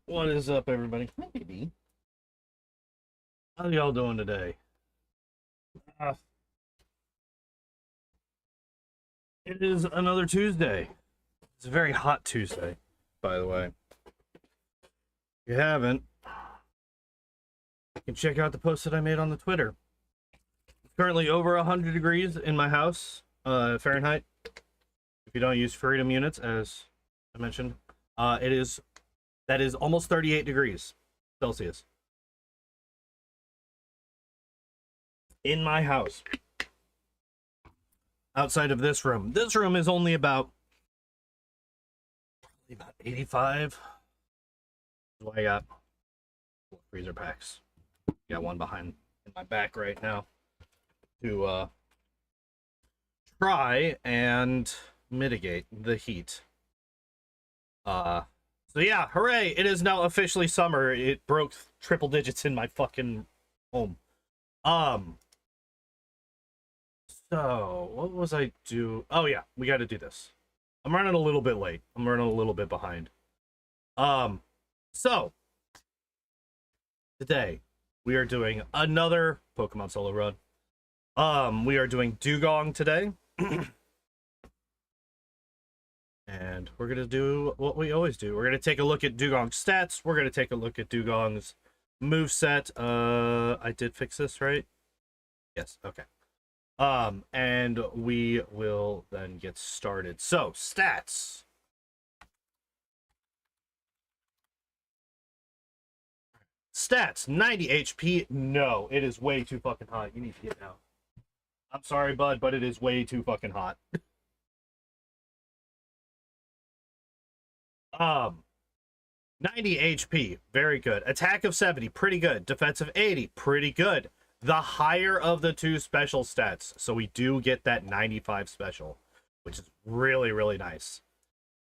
What is up, everybody? Hi, baby. How y'all doing today? Uh, it is another Tuesday. It's a very hot Tuesday, by the way. If you haven't, you can check out the post that I made on the Twitter. It's currently over 100 degrees in my house, Fahrenheit. If you don't use freedom units, as I mentioned, that is almost 38 degrees Celsius in my house. Outside of this room is only about 85. That's why I got freezer packs. Got one behind in my back right now to try and mitigate the heat. So yeah, hooray! It is now officially summer. It broke triple digits in my fucking home. So what was I do? Oh yeah, we got to do this. I'm running a little bit late. I'm running a little bit behind. So today we are doing another Pokemon solo run. We are doing Dewgong today. And we're gonna do what we always do. We're gonna take a look at Dewgong's stats. We're gonna take a look at Dewgong's moveset. I did fix this, right? Yes, okay. And we will then get started. So, stats. Stats, 90 HP. No, it is way too fucking hot. You need to get out. I'm sorry, bud, but it is way too fucking hot. 90 HP, very good. Attack of 70, pretty good. Defensive 80, pretty good. The higher of the two special stats, so we do get that 95 special, which is really, really nice.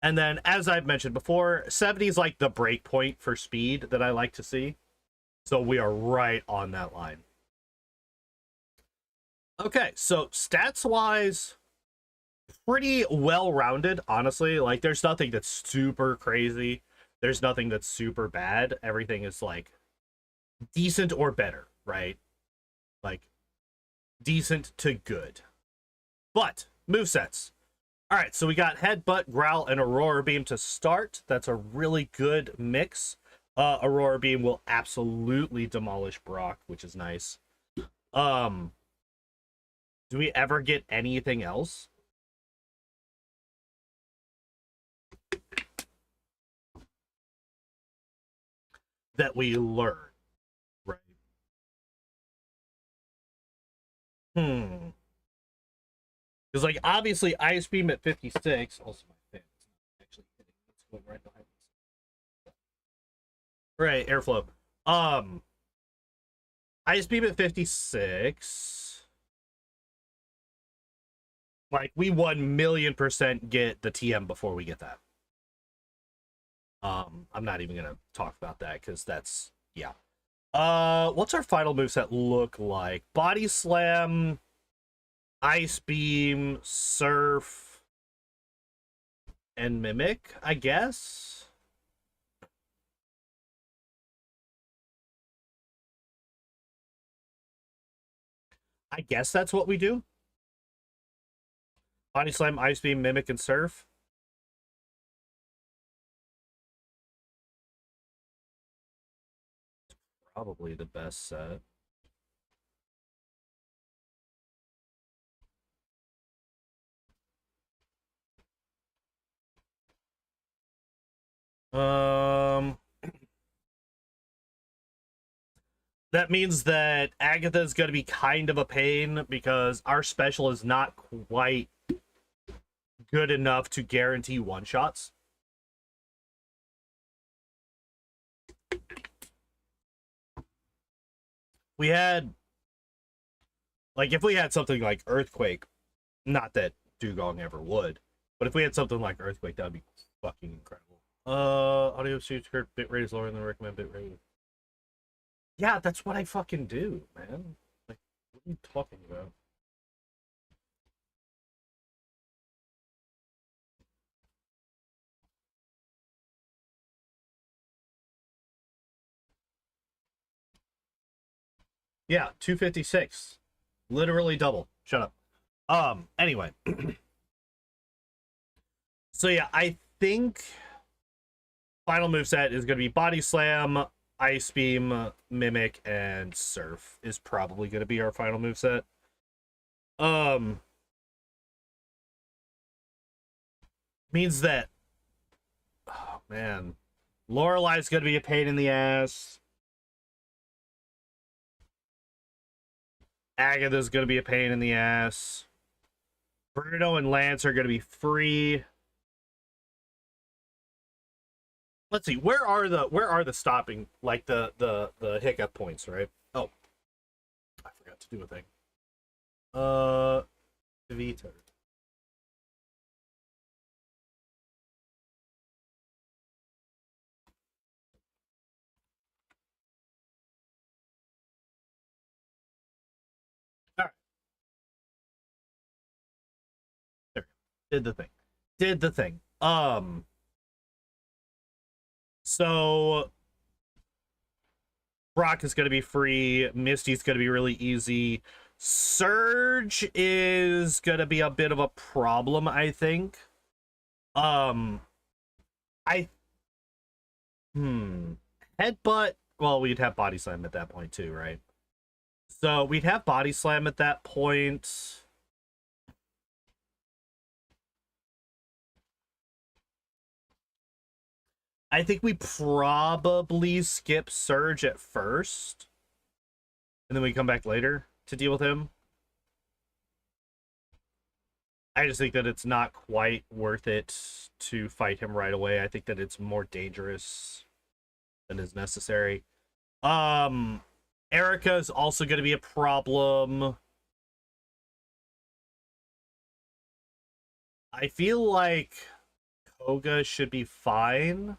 And then, as I've mentioned before, 70 is like the break point for speed that I like to see. So we are right on that line. Okay, so stats-wise, pretty well-rounded, honestly. Like, there's nothing that's super crazy. There's nothing that's super bad. Everything is, like, decent or better, right? Like, decent to good. But, movesets. Alright, so we got Headbutt, Growl, and Aurora Beam to start. That's a really good mix. Aurora Beam will absolutely demolish Brock, which is nice. Do we ever get anything else? That we learn, right? Because, like, obviously, Ice Beam at 56. Also, my fan is not actually hitting. It's going right behind us. Right, airflow. Ice Beam at 56. Like, we 1,000,000% get the TM before we get that. I'm not even gonna talk about that because that's, yeah. What's our final moveset look like? Body Slam, Ice Beam, Surf, and Mimic, I guess. I guess that's what we do. Body Slam, Ice Beam, Mimic, and Surf. Probably the best set. That means that Agatha is going to be kind of a pain because our special is not quite good enough to guarantee one-shots. We had, like, if we had something like Earthquake, not that Dewgong ever would, but if we had something like Earthquake, that would be fucking incredible. Audio super bitrate is lower than the recommended bitrate. Yeah, that's what I fucking do, man. Like, what are you talking about? Yeah, 256. Literally double. Shut up. Anyway. So yeah, I think final moveset is going to be Body Slam, Ice Beam, Mimic, and Surf is probably going to be our final moveset. Means that, oh man, Lorelai's going to be a pain in the ass. Agatha's going to be a pain in the ass. Bruno and Lance are going to be free. Let's see, where are the stopping, like the hiccup points, right? Oh, I forgot to do a thing. Vita. All right. There. Did the thing. Did the thing. So Brock is going to be free. Misty's going to be really easy. Surge is going to be a bit of a problem, I think. Headbutt. Well, we'd have Body Slam at that point too, right? So we'd have Body Slam at that point. I think we probably skip Surge at first. And then we come back later to deal with him. I just think that it's not quite worth it to fight him right away. I think that it's more dangerous than is necessary. Erica is also going to be a problem. I feel like Koga should be fine.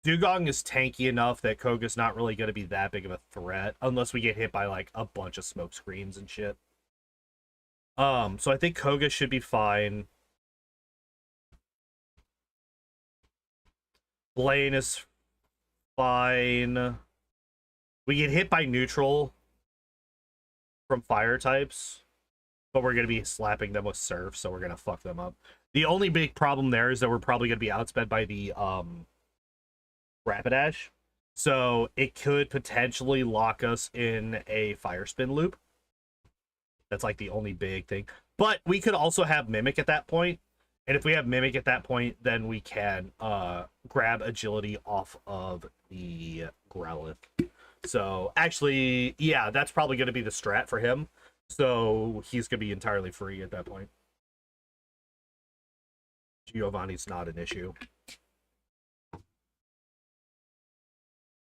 Dewgong is tanky enough that Koga's not really going to be that big of a threat unless we get hit by like a bunch of smoke screens and shit. So I think Koga should be fine. Blaine is fine. We get hit by neutral from fire types, but we're going to be slapping them with Surf, so we're going to fuck them up. The only big problem there is that we're probably going to be outsped by the Rapidash, so it could potentially lock us in a Fire Spin loop. That's like the only big thing. But we could also have Mimic at that point, and if we have Mimic at that point, then we can grab Agility off of the Growlithe. So actually, yeah, that's probably going to be the strat for him. So he's going to be entirely free at that point. Giovanni's not an issue.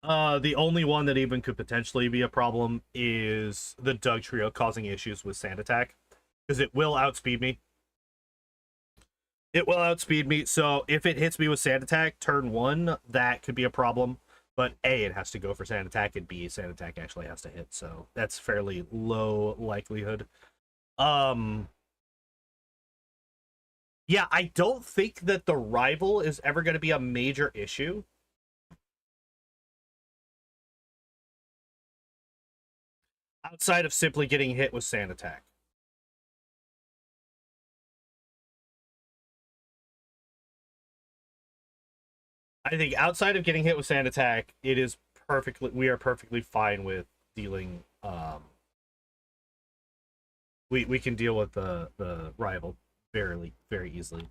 The only one that even could potentially be a problem is the Doug Trio causing issues with Sand Attack, because it will outspeed me. It will outspeed me, so if it hits me with Sand Attack turn 1, that could be a problem. But A, it has to go for Sand Attack, and B, Sand Attack actually has to hit, so that's fairly low likelihood. Yeah, I don't think that the rival is ever going to be a major issue. Outside of simply getting hit with Sand Attack. I think outside of getting hit with Sand Attack, it is perfectly, we are perfectly fine with dealing, we can deal with the rival very easily.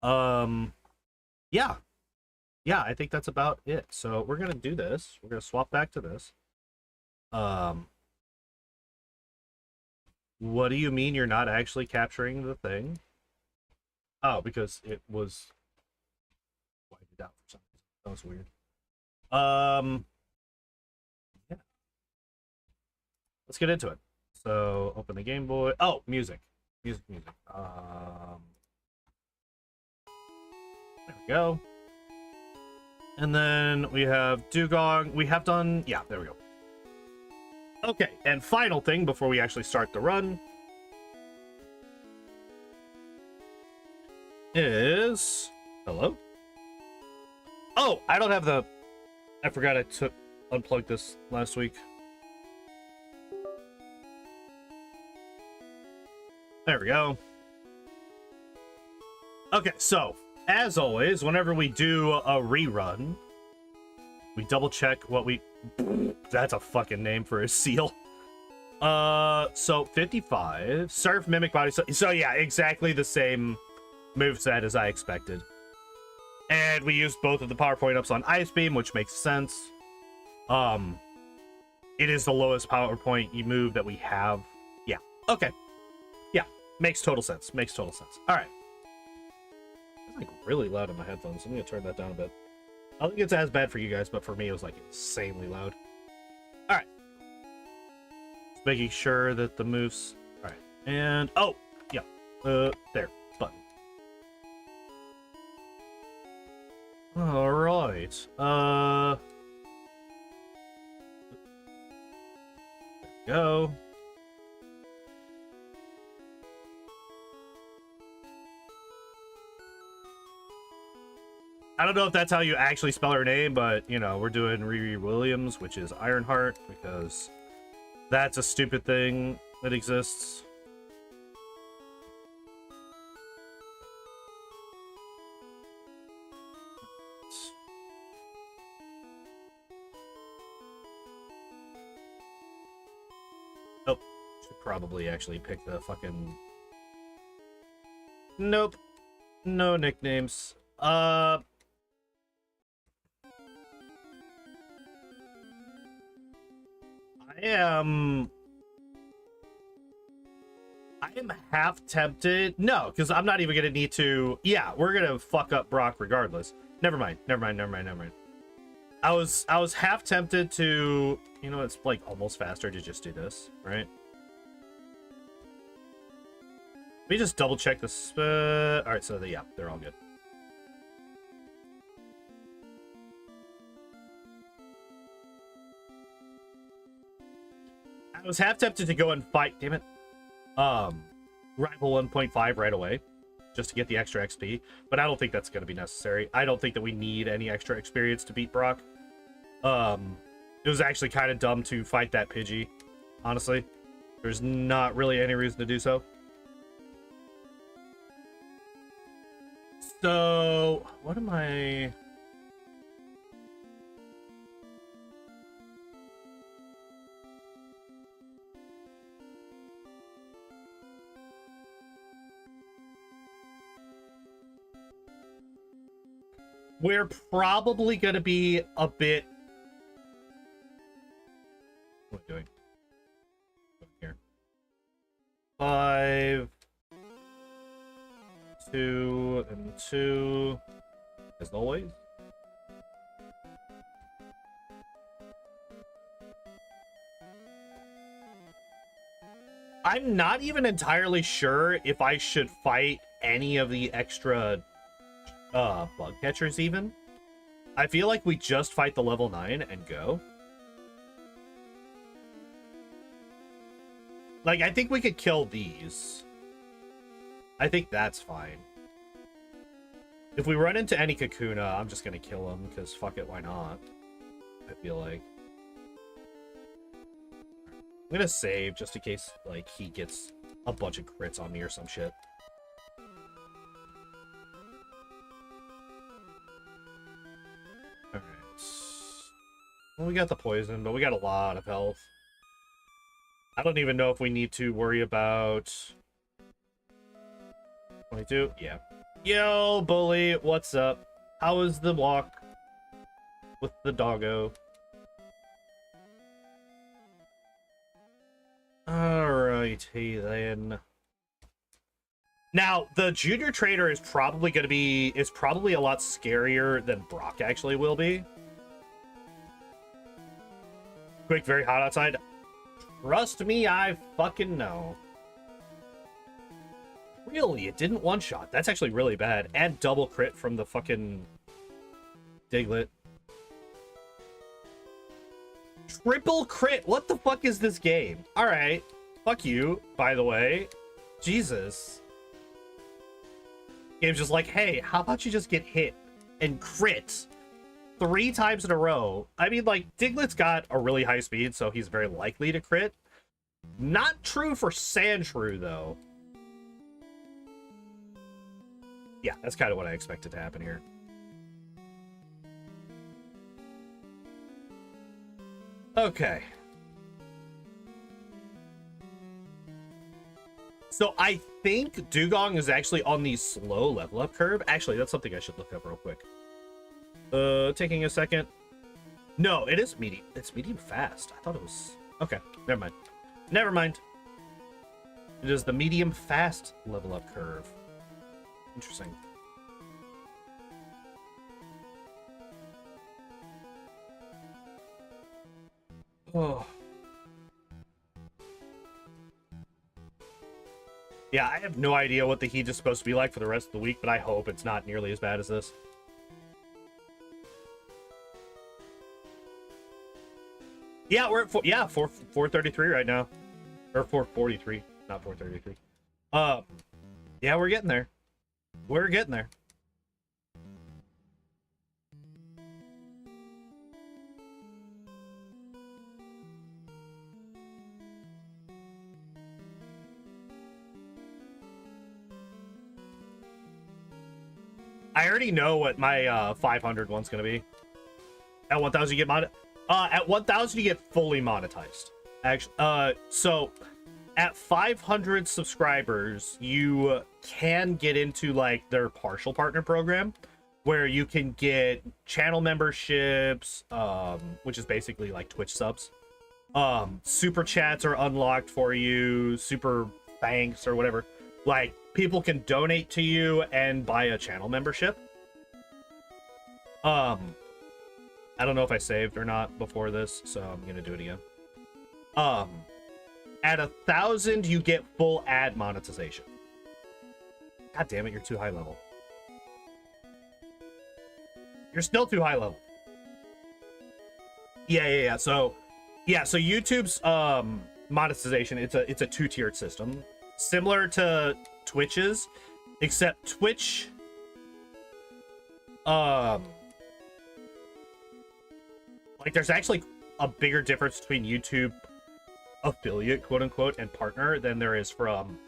Yeah, I think that's about it. So we're gonna do this. We're gonna swap back to this. What do you mean you're not actually capturing the thing? Oh, because it was wiped out for some reason. That was weird. Yeah. Let's get into it. So open the Game Boy. Oh, music. Music. There we go. And then we have Dewgong. We have done, yeah, there we go. Okay, and final thing before we actually start the run is, hello? Oh, I don't have the... I forgot I unplugged this last week. There we go. Okay, so, as always, whenever we do a rerun, we double check what we... That's a fucking name for a seal. So 55, Surf, Mimic, Body... So yeah, exactly the same moveset as I expected. And we used both of the power point-ups on Ice Beam, which makes sense. It is the lowest power point move that we have. Yeah, okay. Yeah, makes total sense. Makes total sense. All right. It's like really loud in my headphones. I'm gonna turn that down a bit. I don't think it's as bad for you guys, but for me, it was like insanely loud. All right. Just making sure that the moves... All right. And... Oh! Yeah. There. Button. All right. There we go. I don't know if that's how you actually spell her name, but, you know, we're doing Riri Williams, which is Ironheart, because that's a stupid thing that exists. Oh, should probably actually pick the fucking... Nope. No nicknames. I am half tempted. No, because I'm not even gonna need to. Yeah, we're gonna fuck up Brock regardless. Never mind. I was half tempted to, you know, it's like almost faster to just do this, right? Let me just double check this. All right, so yeah, they're all good. I was half tempted to go and fight, damn it, Rival 1.5 right away, just to get the extra XP, but I don't think that's going to be necessary. I don't think that we need any extra experience to beat Brock. It was actually kind of dumb to fight that Pidgey, honestly. There's not really any reason to do so. So, what am I... We're probably going to be a bit... What am I doing? Here. 5, 2, and 2, as always. I'm not even entirely sure if I should fight any of the extra bug catchers even. I feel like we just fight the level 9 and go. Like, I think we could kill these. I think that's fine. If we run into any Kakuna, I'm just gonna kill him, because fuck it, why not? I feel like. I'm gonna save, just in case, like, he gets a bunch of crits on me or some shit. Alright. Well, we got the poison, but we got a lot of health. I don't even know if we need to worry about... 22? Yeah. Yo, bully, what's up? How is the walk with the doggo? Alrighty then. Now, the junior trainer is probably going to be... is probably a lot scarier than Brock actually will be. Quick, very hot outside. Trust me, I fucking know. Really? It didn't one-shot. That's actually really bad. And double crit from the fucking Diglett. Triple crit? What the fuck is this game? Alright. Fuck you, by the way. Jesus. Game's just like, hey, how about you just get hit and crit? 3 times in a row. I mean, like, Diglett's got a really high speed, so he's very likely to crit. Not true for Sandshrew, though. Yeah, that's kind of what I expected to happen here. Okay. So I think Dewgong is actually on the slow level up curve. Actually, that's something I should look up real quick. Taking a second. No, it is medium. It's medium fast. I thought it was... Okay, never mind. Never mind. It is the medium fast level up curve. Interesting. Oh. Yeah, I have no idea what the heat is supposed to be like for the rest of the week, but I hope it's not nearly as bad as this. Yeah, we're at 433 right now. Or 443, not 433. Yeah, we're getting there. We're getting there. I already know what my 500 one's gonna be. At 1,000 you get at 1,000 you get fully monetized. Actually, so at 500 subscribers, you can get into like their partial partner program, where you can get channel memberships, which is basically like Twitch subs. Super chats are unlocked for you, super thanks or whatever. Like, people can donate to you and buy a channel membership. I don't know if I saved or not before this, so I'm gonna do it again. At 1,000, you get full ad monetization. God damn it, you're too high level. You're still too high level. Yeah. So YouTube's monetization, it's a 2-tiered system. Similar to Twitch's, except Twitch like there's actually a bigger difference between YouTube affiliate, quote unquote, and partner than there is from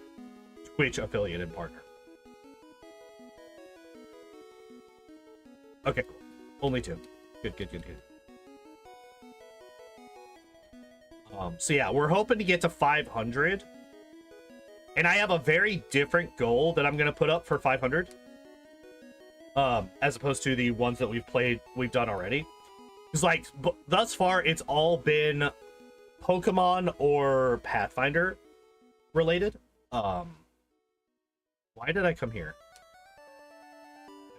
Twitch affiliate and partner. Okay, cool. Only 2. Good. So yeah, we're hoping to get to 500. And I have a very different goal that I'm going to put up for 500. As opposed to the ones that we've done already. Because, like, thus far, it's all been Pokemon or Pathfinder related. Why did I come here?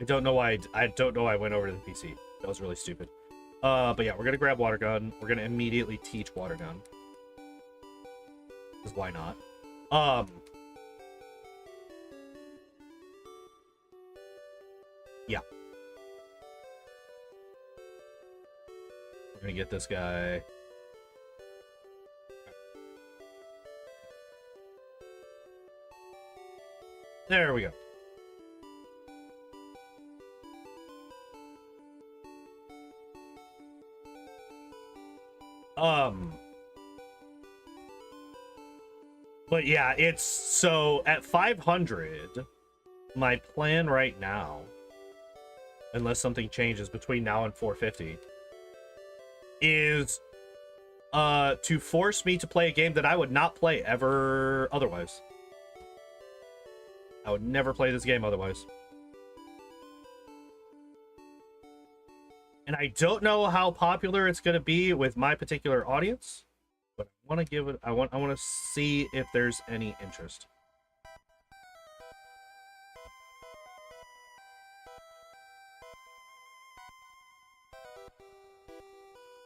I don't know why I went over to the PC. That was really stupid. But yeah, we're going to grab Water Gun. We're going to immediately teach Water Gun. Because why not? Yeah. We're gonna get this guy. There we go. But yeah, it's so at 500, my plan right now, unless something changes between now and 450, is to force me to play a game that I would not play ever otherwise. I would never play this game otherwise. And I don't know how popular it's going to be with my particular audience, but I want to give it, I want to see if there's any interest.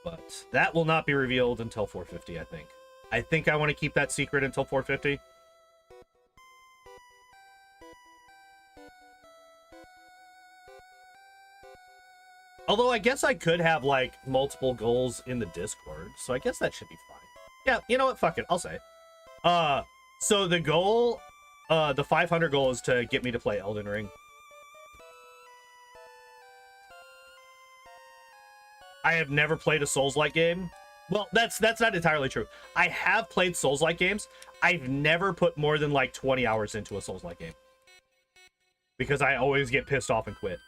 But that will not be revealed until 450, I think. I think I want to keep that secret until 450. Although I guess I could have, like, multiple goals in the Discord, so I guess that should be fine. Yeah, you know what? Fuck it. I'll say. So the goal, the 500 goal is to get me to play Elden Ring. I have never played a Souls-like game. Well, that's not entirely true. I have played Souls-like games. I've never put more than like 20 hours into a Souls-like game. Because I always get pissed off and quit.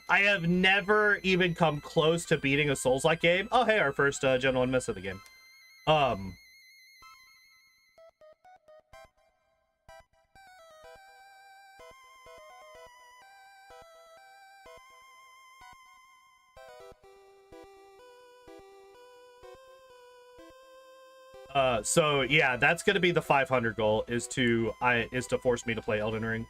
I have never even come close to beating a Souls-like game. Oh, hey, our first Gen 1 miss of the game. So yeah, that's gonna be the 500 goal, is to force me to play Elden Ring.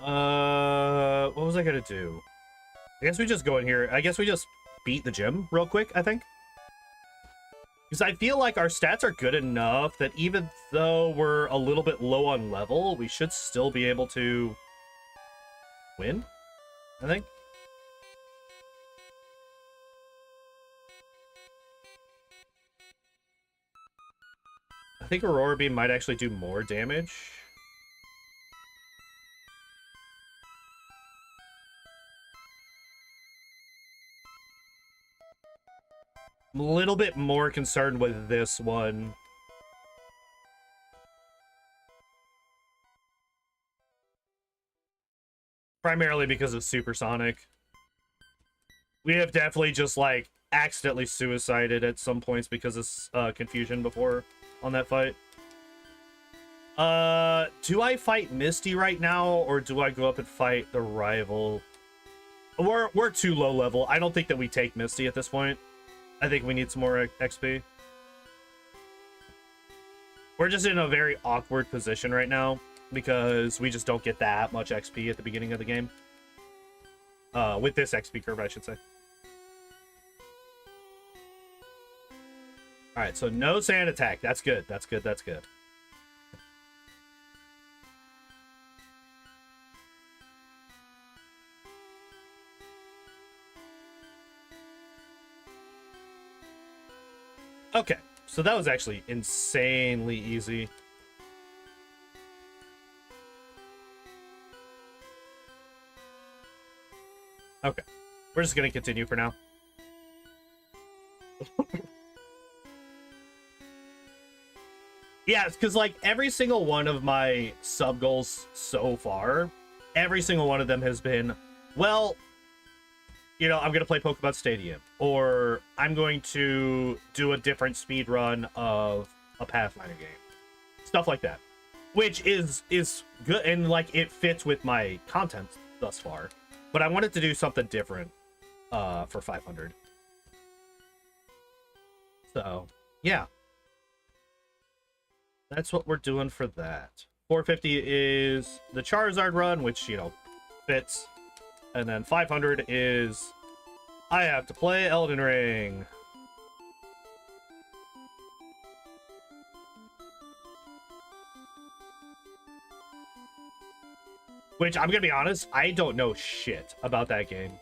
What was I gonna do? I guess we just go in here. I guess we just beat the gym real quick, I think. Because I feel like our stats are good enough that even though we're a little bit low on level, we should still be able to win, I think. I think Aurora Beam might actually do more damage. I'm a little bit more concerned with this one. Primarily because of Supersonic. We have definitely just, like, accidentally suicided at some points because of confusion before on that fight. Do I fight Misty right now, or do I go up and fight the rival? We're too low level. I don't think that we take Misty at this point. I think we need some more XP. We're just in a very awkward position right now because we just don't get that much XP at the beginning of the game. With this XP curve, I should say. All right, so no sand attack. That's good. That's good. That's good. Okay, so that was actually insanely easy. Okay, we're just gonna continue for now. Yeah, it's because, like, every single one of my sub goals so far, every single one of them has been, well, you know, I'm going to play Pokemon Stadium, or I'm going to do a different speed run of a Pathfinder game. Stuff like that. Which is good, and, like, it fits with my content thus far. But I wanted to do something different for 500. So, yeah. That's what we're doing for that. 450 is the Charizard run, which, you know, fits. And then 500 is I have to play Elden Ring. Which, I'm gonna be honest, I don't know shit about that game.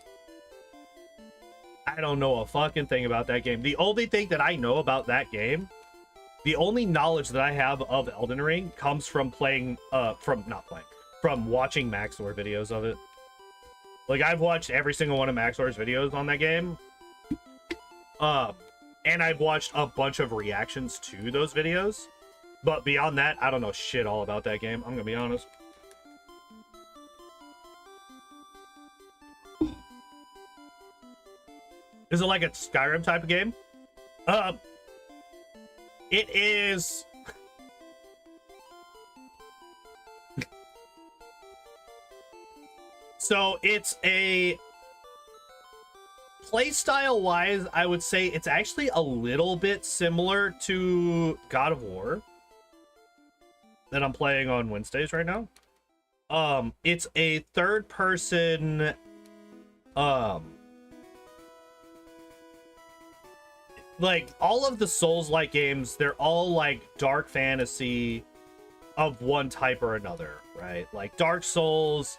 I don't know a fucking thing about that game. The only thing that I know about that game, the only knowledge that I have of Elden Ring comes from playing, from watching Maxor videos of it. Like, I've watched every single one of Maxor's videos on that game. And I've watched a bunch of reactions to those videos. But beyond that, I don't know shit all about that game. I'm gonna be honest. Is it like a Skyrim type of game? It is... So it's a... Playstyle wise, I would say it's actually a little bit similar to God of War that I'm playing on Wednesdays right now. It's a third person like, all of the Souls-like games, they're all, like, dark fantasy of one type or another, right? Like, Dark Souls,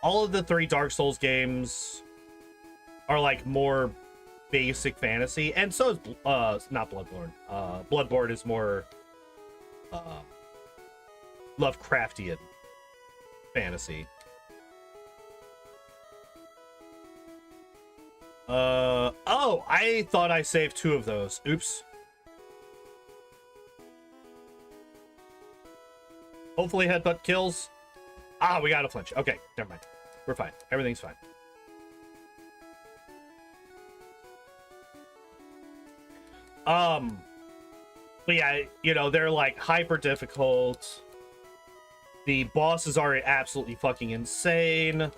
all of the 3 Dark Souls games are, like, more basic fantasy. And so is, not Bloodborne. Bloodborne is more, Lovecraftian fantasy. Oh, I thought I saved 2 of those. Oops. Hopefully headbutt kills. Ah, we got a flinch. Okay, never mind. We're fine. Everything's fine. But yeah, you know, they're like hyper difficult. The bosses are absolutely fucking insane.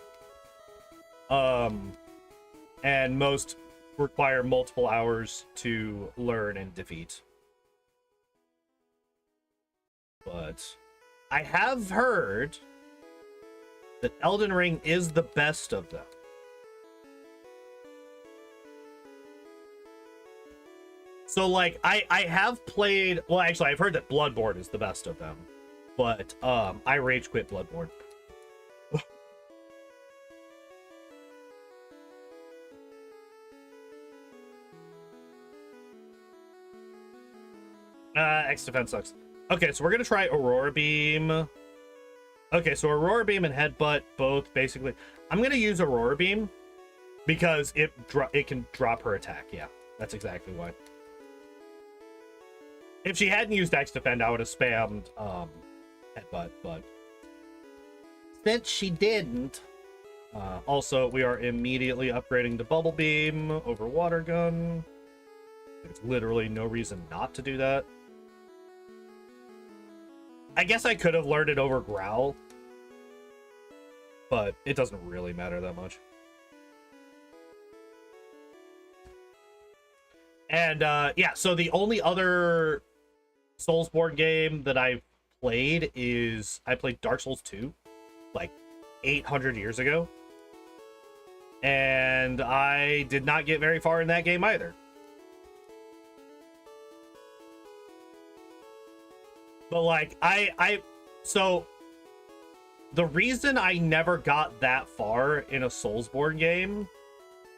And most require multiple hours to learn and defeat. But I have heard that Elden Ring is the best of them. So, like, I have played... Well, actually, I've heard that Bloodborne is the best of them. But, I rage quit Bloodborne. X defense sucks. Okay, so we're gonna try Aurora Beam. Okay, so Aurora Beam and Headbutt both basically... I'm gonna use Aurora Beam because it can drop her attack. Yeah, that's exactly why. If she hadn't used X Defend, I would have spammed Headbutt, but since she didn't... also, we are immediately upgrading to Bubble Beam over Water Gun. There's literally no reason not to do that. I guess I could have learned it over Growl, but it doesn't really matter that much. And yeah, so the only other Soulsborne game that I've played is I played Dark Souls 2 like 800 years ago, and I did not get very far in that game either. But like so the reason I never got that far in a Soulsborne game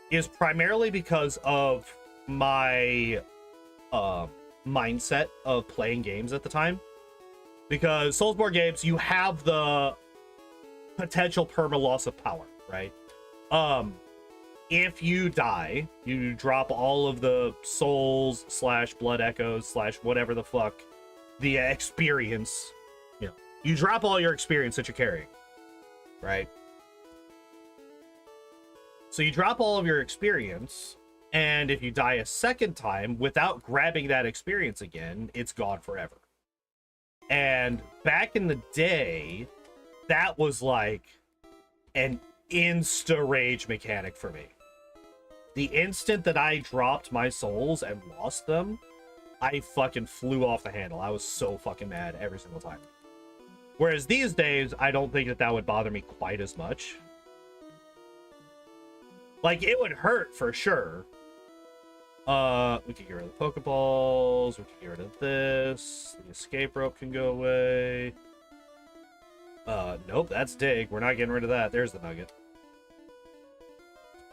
is primarily because of my mindset of playing games at the time. Because Soulsborne games, you have the potential perma loss of power, right? If you die, you drop all of the souls / blood echoes / whatever the fuck the experience, you know, you drop all your experience that you're carrying, right? So you drop all of your experience, and if you die a second time without grabbing that experience again, it's gone forever. And back in the day, that was like an insta rage mechanic for me. The instant that I dropped my souls and lost them, I fucking flew off the handle. I was so fucking mad every single time. Whereas these days, I don't think that would bother me quite as much. Like, it would hurt for sure. We could get rid of the Pokeballs. We could get rid of this. The escape rope can go away. Nope, that's Dig. We're not getting rid of that. There's the nugget.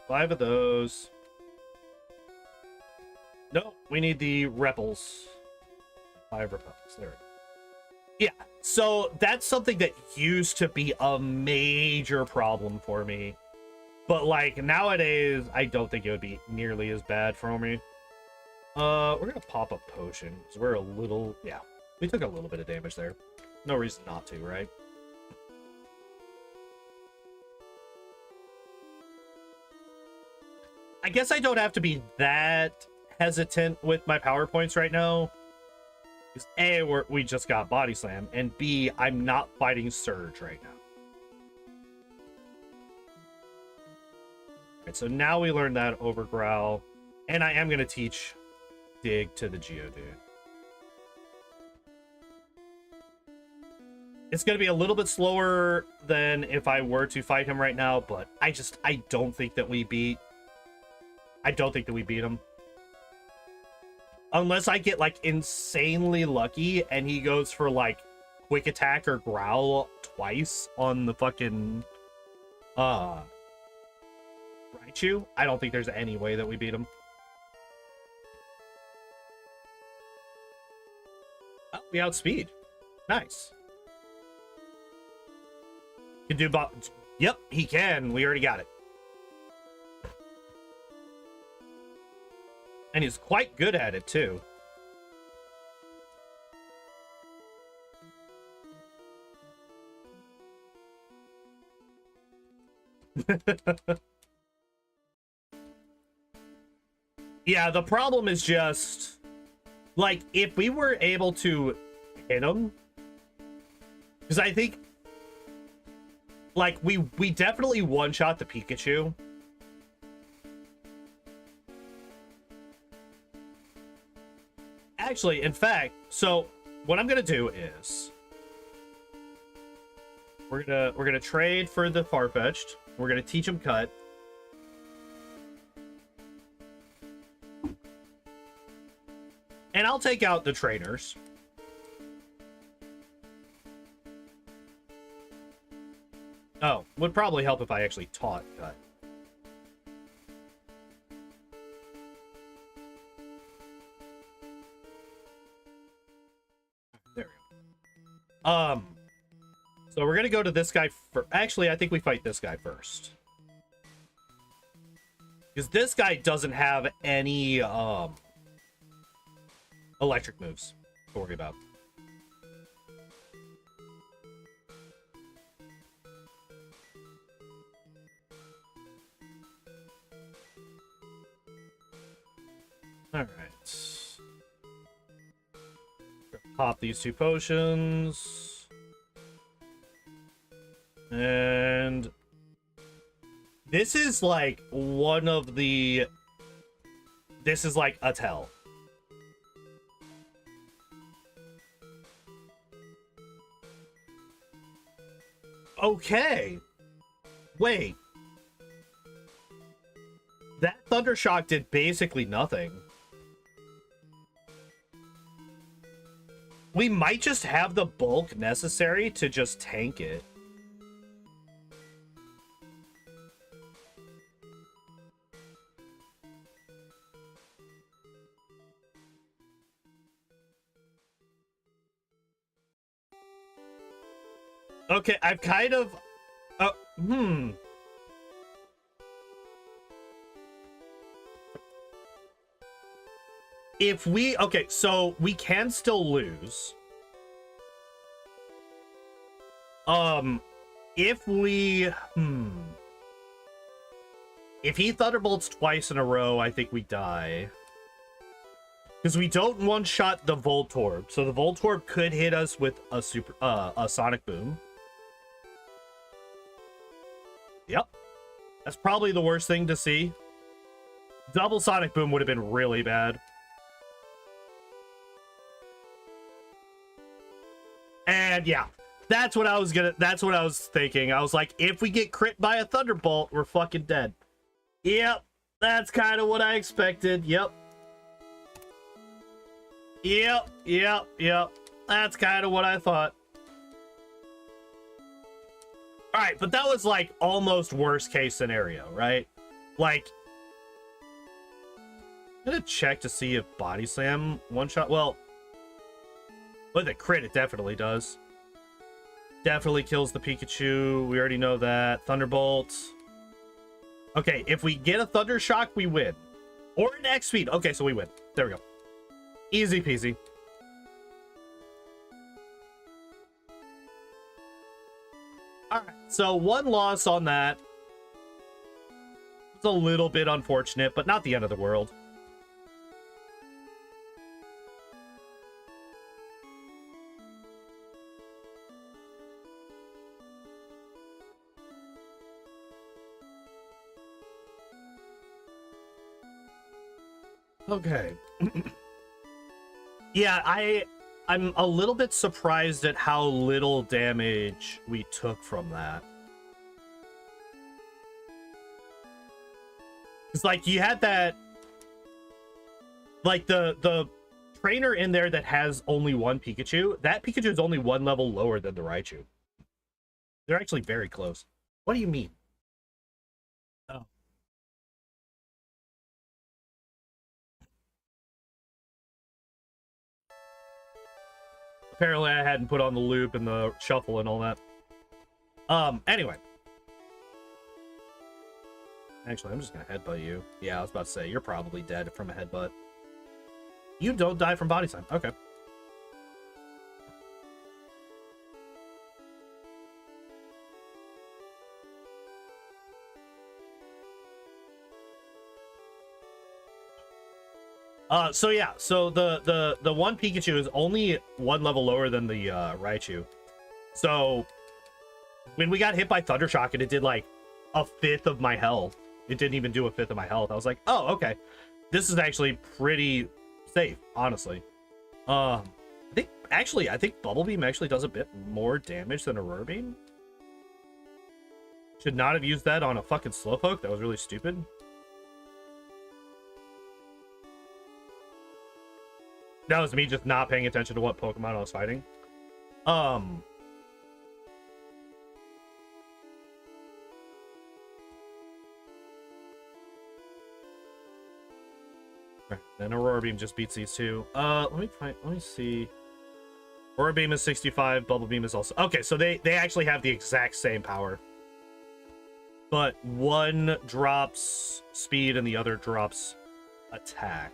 5 of those. No, we need the repels. 5 repels. There we go. Yeah, so that's something that used to be a major problem for me. But, like, nowadays, I don't think it would be nearly as bad for me. We're gonna pop a potion, because we're a little... Yeah, we took a little bit of damage there. No reason not to, right? I guess I don't have to be that hesitant with my PowerPoints right now. Because A, we just got Body Slam, and B, I'm not fighting Surge right now. Alright, so now we learned that over Growl, and I am going to teach Dig to the Geodude. It's going to be a little bit slower than if I were to fight him right now, but I don't think that we beat... I don't think that we beat him. Unless I get, like, insanely lucky and he goes for, like, Quick Attack or Growl twice on the fucking... Raichu. I don't think there's any way that we beat him. Oh, we outspeed. Nice. Can do Yep, he can. We already got it. And he's quite good at it, too. Yeah, the problem is just, like, if we were able to hit him, because I think, like, we definitely one-shot the Pikachu. Actually, in fact, so what I'm gonna do is we're gonna trade for the Farfetch'd. We're gonna teach him Cut. And I'll take out the trainers. Oh, would probably help if I actually taught Cut. There we go. So we're gonna go to this guy for. Actually, I think we fight this guy first. Because this guy doesn't have any electric moves to worry about. All right. Pop these 2 potions. And this is like one of the... This is like a tell. Okay. Wait. That Thundershock did basically nothing. We might just have the bulk necessary to just tank it. Okay, I've kind of... If we... Okay, so we can still lose. If we... If he Thunderbolts twice in a row, I think we die. Because we don't one-shot the Voltorb. So the Voltorb could hit us with a a Sonic Boom. Yep. That's probably the worst thing to see. Double Sonic Boom would have been really bad. And yeah, that's what I was thinking. I was like, if we get crit by a Thunderbolt, we're fucking dead. Yep. That's kind of what I expected. Yep. Yep. That's kind of what I thought. All right, but that was like almost worst case scenario, right? Like, I'm gonna check to see if Body Slam one shot. Well, with a crit, it definitely does. Definitely kills the Pikachu. We already know that. Thunderbolt. Okay, if we get a Thunder Shock, we win. Or an X Speed. Okay, so we win. There we go. Easy peasy. Alright, so 1 loss on that. It's a little bit unfortunate, but not the end of the world. Okay. Yeah, I'm a little bit surprised at how little damage we took from that. It's like you had that, like the trainer in there that has only 1 Pikachu. That Pikachu is only 1 level lower than the Raichu. They're actually very close. What do you mean? Oh. Apparently I hadn't put on the loop and the shuffle and all that. Anyway. Actually, I'm just gonna headbutt you. Yeah, I was about to say, you're probably dead from a headbutt. You don't die from body slam. Okay. So yeah, so the one Pikachu is only one level lower than the Raichu. So when we got hit by Thunder Shock and it did like a fifth of my health, it didn't even do a fifth of my health. I was like, oh, okay, this is actually pretty safe, honestly. I think Bubble Beam actually does a bit more damage than Aurora Beam. Should not have used that on a fucking Slowpoke. That was really stupid. That was me just not paying attention to what Pokemon I was fighting. Then Aurora Beam just beats these two. Let me see. Aurora Beam is 65, Bubble Beam is also... Okay, so they actually have the exact same power. But one drops speed and the other drops attack.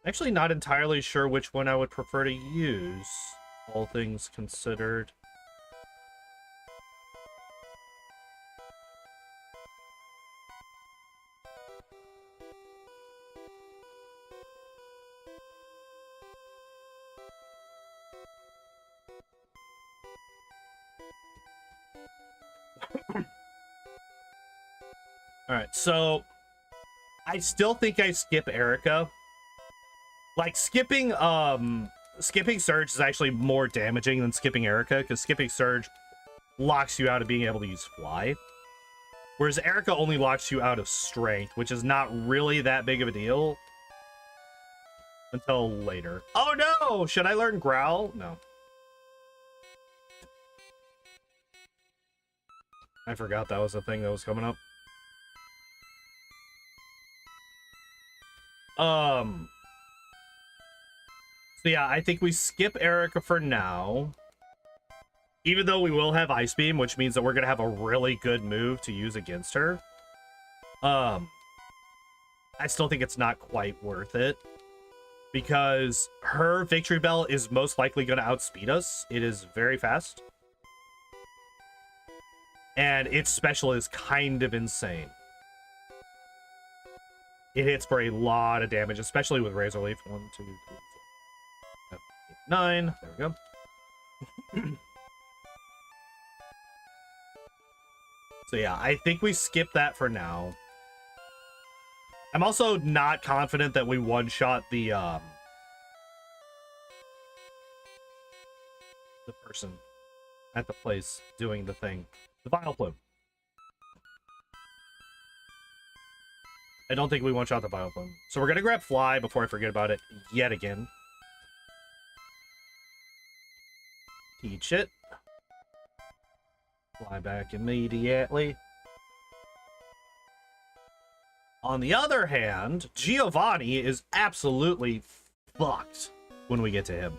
Actually not entirely sure which one I would prefer to use, all things considered. Alright, so I still think I skip Erica. Like, skipping Surge is actually more damaging than skipping Erica, because skipping Surge locks you out of being able to use Fly. Whereas Erica only locks you out of Strength, which is not really that big of a deal until later. Oh no! Should I learn Growl? No. I forgot that was a thing that was coming up. So yeah, I think we skip Erica for now. Even though we will have Ice Beam, which means that we're gonna have a really good move to use against her. I still think it's not quite worth it. Because her Victory Bell is most likely gonna outspeed us. It is very fast. And its special is kind of insane. It hits for a lot of damage, especially with Razor Leaf. 1, 2, 3, 4, 5, 8, 9. There we go. So yeah, I think we skip that for now. I'm also not confident that we one-shot the person at the place doing the thing. The Vileplume. I don't think we one-shot the Vileplume. So we're going to grab Fly before I forget about it yet again. Teach it. Fly back immediately. On the other hand, Giovanni is absolutely fucked when we get to him.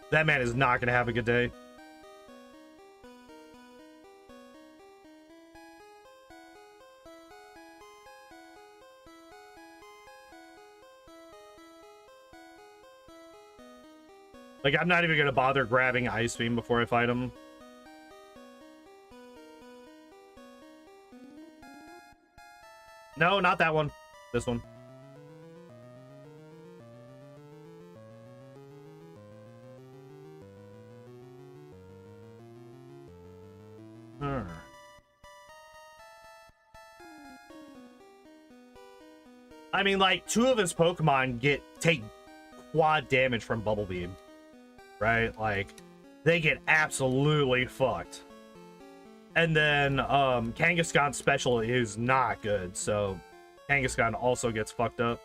That man is not going to have a good day. Like, I'm not even going to bother grabbing Ice Beam before I fight him. No, not that one. This one. I mean, like, two of his Pokemon take quad damage from Bubble Beam. Right? Like, they get absolutely fucked. And then, Kangaskhan's special is not good, so Kangaskhan also gets fucked up.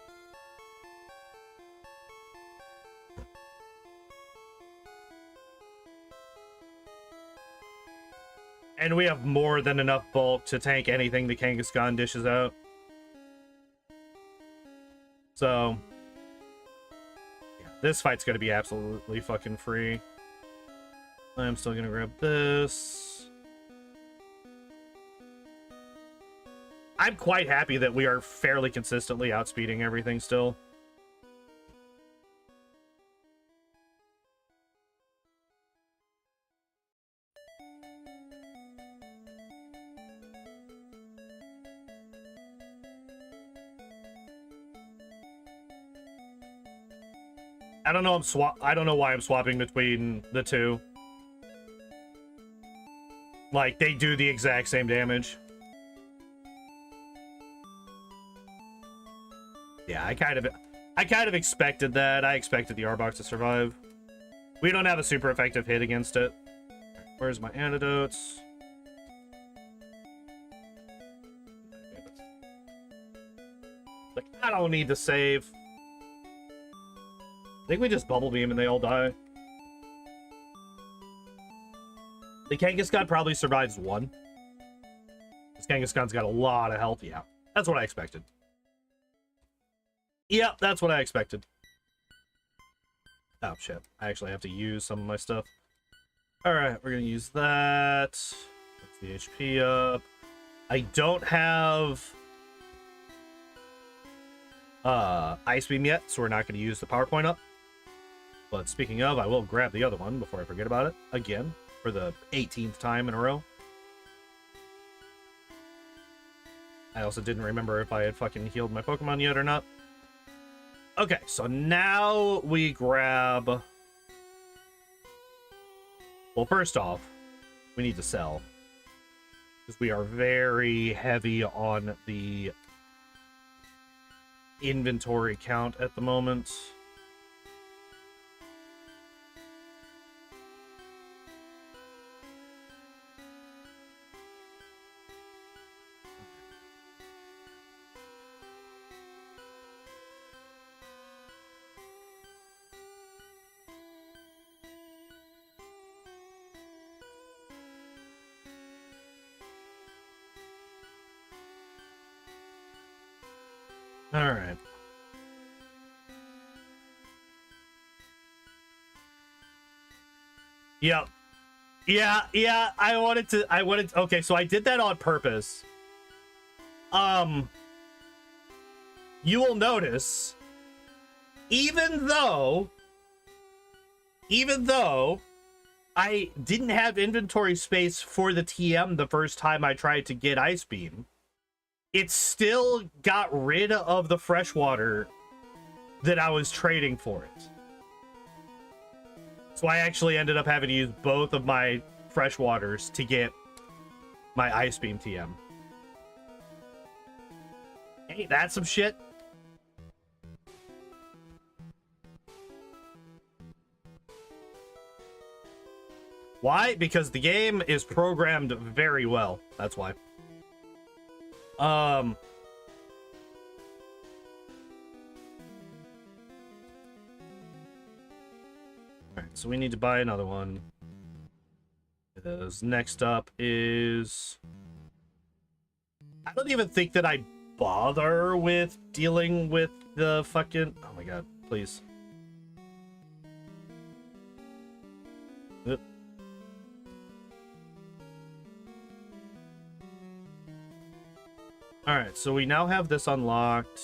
And we have more than enough bulk to tank anything the Kangaskhan dishes out. So, yeah, this fight's gonna be absolutely fucking free. I'm still gonna grab this. I'm quite happy that we are fairly consistently outspeeding everything still. I don't know. I don't know why I'm swapping between the two. Like, they do the exact same damage. Yeah, I kind of expected that. I expected the Arbok to survive. We don't have a super effective hit against it. Where's my antidotes? Like, I don't need to save. I think we just Bubble Beam and they all die. The Kangaskhan probably survives one. This Kangaskhan's got a lot of health. Yeah, that's what I expected. Yep, that's what I expected. Oh, shit. I actually have to use some of my stuff. Alright, we're going to use that. Get the HP up. I don't have Ice Beam yet, so we're not going to use the power point up. But speaking of, I will grab the other one before I forget about it again for the 18th time in a row. I also didn't remember if I had fucking healed my Pokemon yet or not. Okay, so now we grab... Well, first off, we need to sell. Because we are very heavy on the inventory count at the moment. All right. Yep. Yeah, I wanted to, okay, so I did that on purpose. You will notice, even though I didn't have inventory space for the TM the first time I tried to get Ice Beam, it still got rid of the freshwater that I was trading for it. So I actually ended up having to use both of my freshwaters to get my Ice Beam TM. Hey, that's some shit. Why? Because the game is programmed very well. That's why. Alright, so we need to buy another one. Because next up is... I don't even think that I bother with dealing with the fucking... Oh my god, please. Oop. Alright, so we now have this unlocked.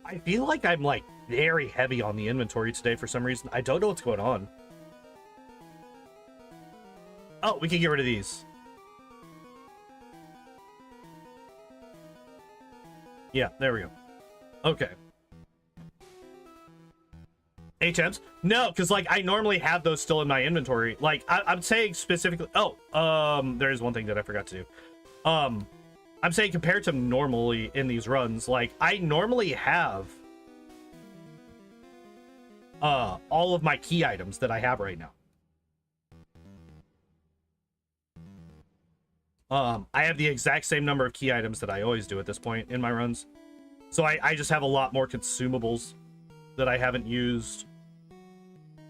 I feel like I'm, like, very heavy on the inventory today for some reason. I don't know what's going on. Oh, we can get rid of these. Yeah, there we go. Okay. HMs? No, because, like, I normally have those still in my inventory. Like, I'm saying specifically... Oh, there's one thing that I forgot to do. I'm saying compared to normally in these runs, like, I normally have all of my key items that I have right now. I have the exact same number of key items that I always do at this point in my runs. So I just have a lot more consumables that I haven't used.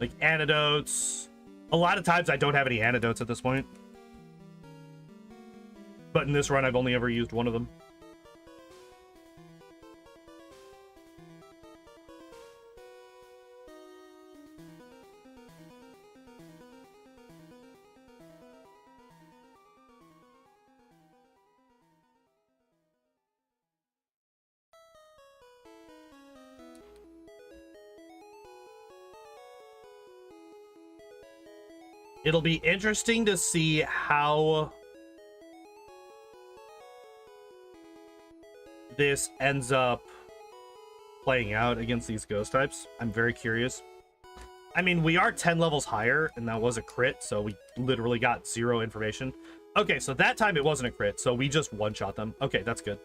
Like antidotes. A lot of times I don't have any antidotes at this point. But in this run, I've only ever used one of them. It'll be interesting to see how this ends up playing out against these ghost types. I'm very curious. I mean, we are 10 levels higher, and that was a crit, so we literally got 0 information. Okay, so that time it wasn't a crit, so we just one-shot them. Okay, that's good.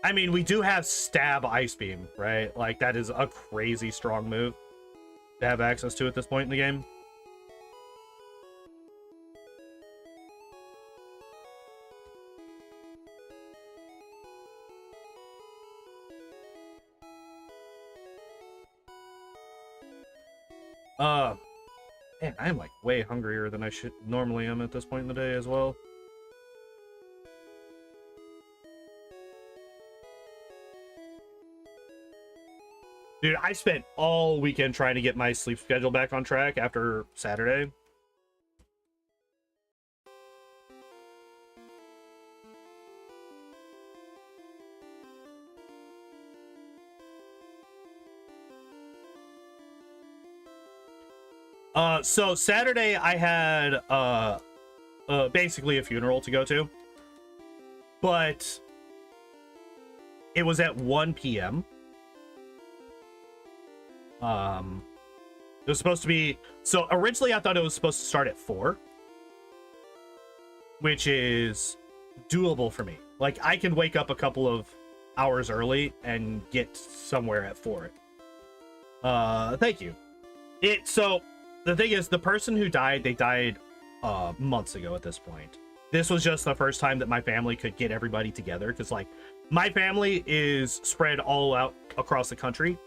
I mean, we do have Stab Ice Beam, right? Like, that is a crazy strong move to have access to at this point in the game. Man, I am like way hungrier than I should normally am at this point in the day as well. Dude, I spent all weekend trying to get my sleep schedule back on track after Saturday. So Saturday I had basically a funeral to go to, but it was at 1 p.m. It was supposed to be, so originally I thought it was supposed to start at 4, which is doable for me. Like, I can wake up a couple of hours early and get somewhere at 4. Thank you. So the thing is, the person who died, they died months ago at this point. This was just the first time that my family could get everybody together, because like my family is spread all out across the country,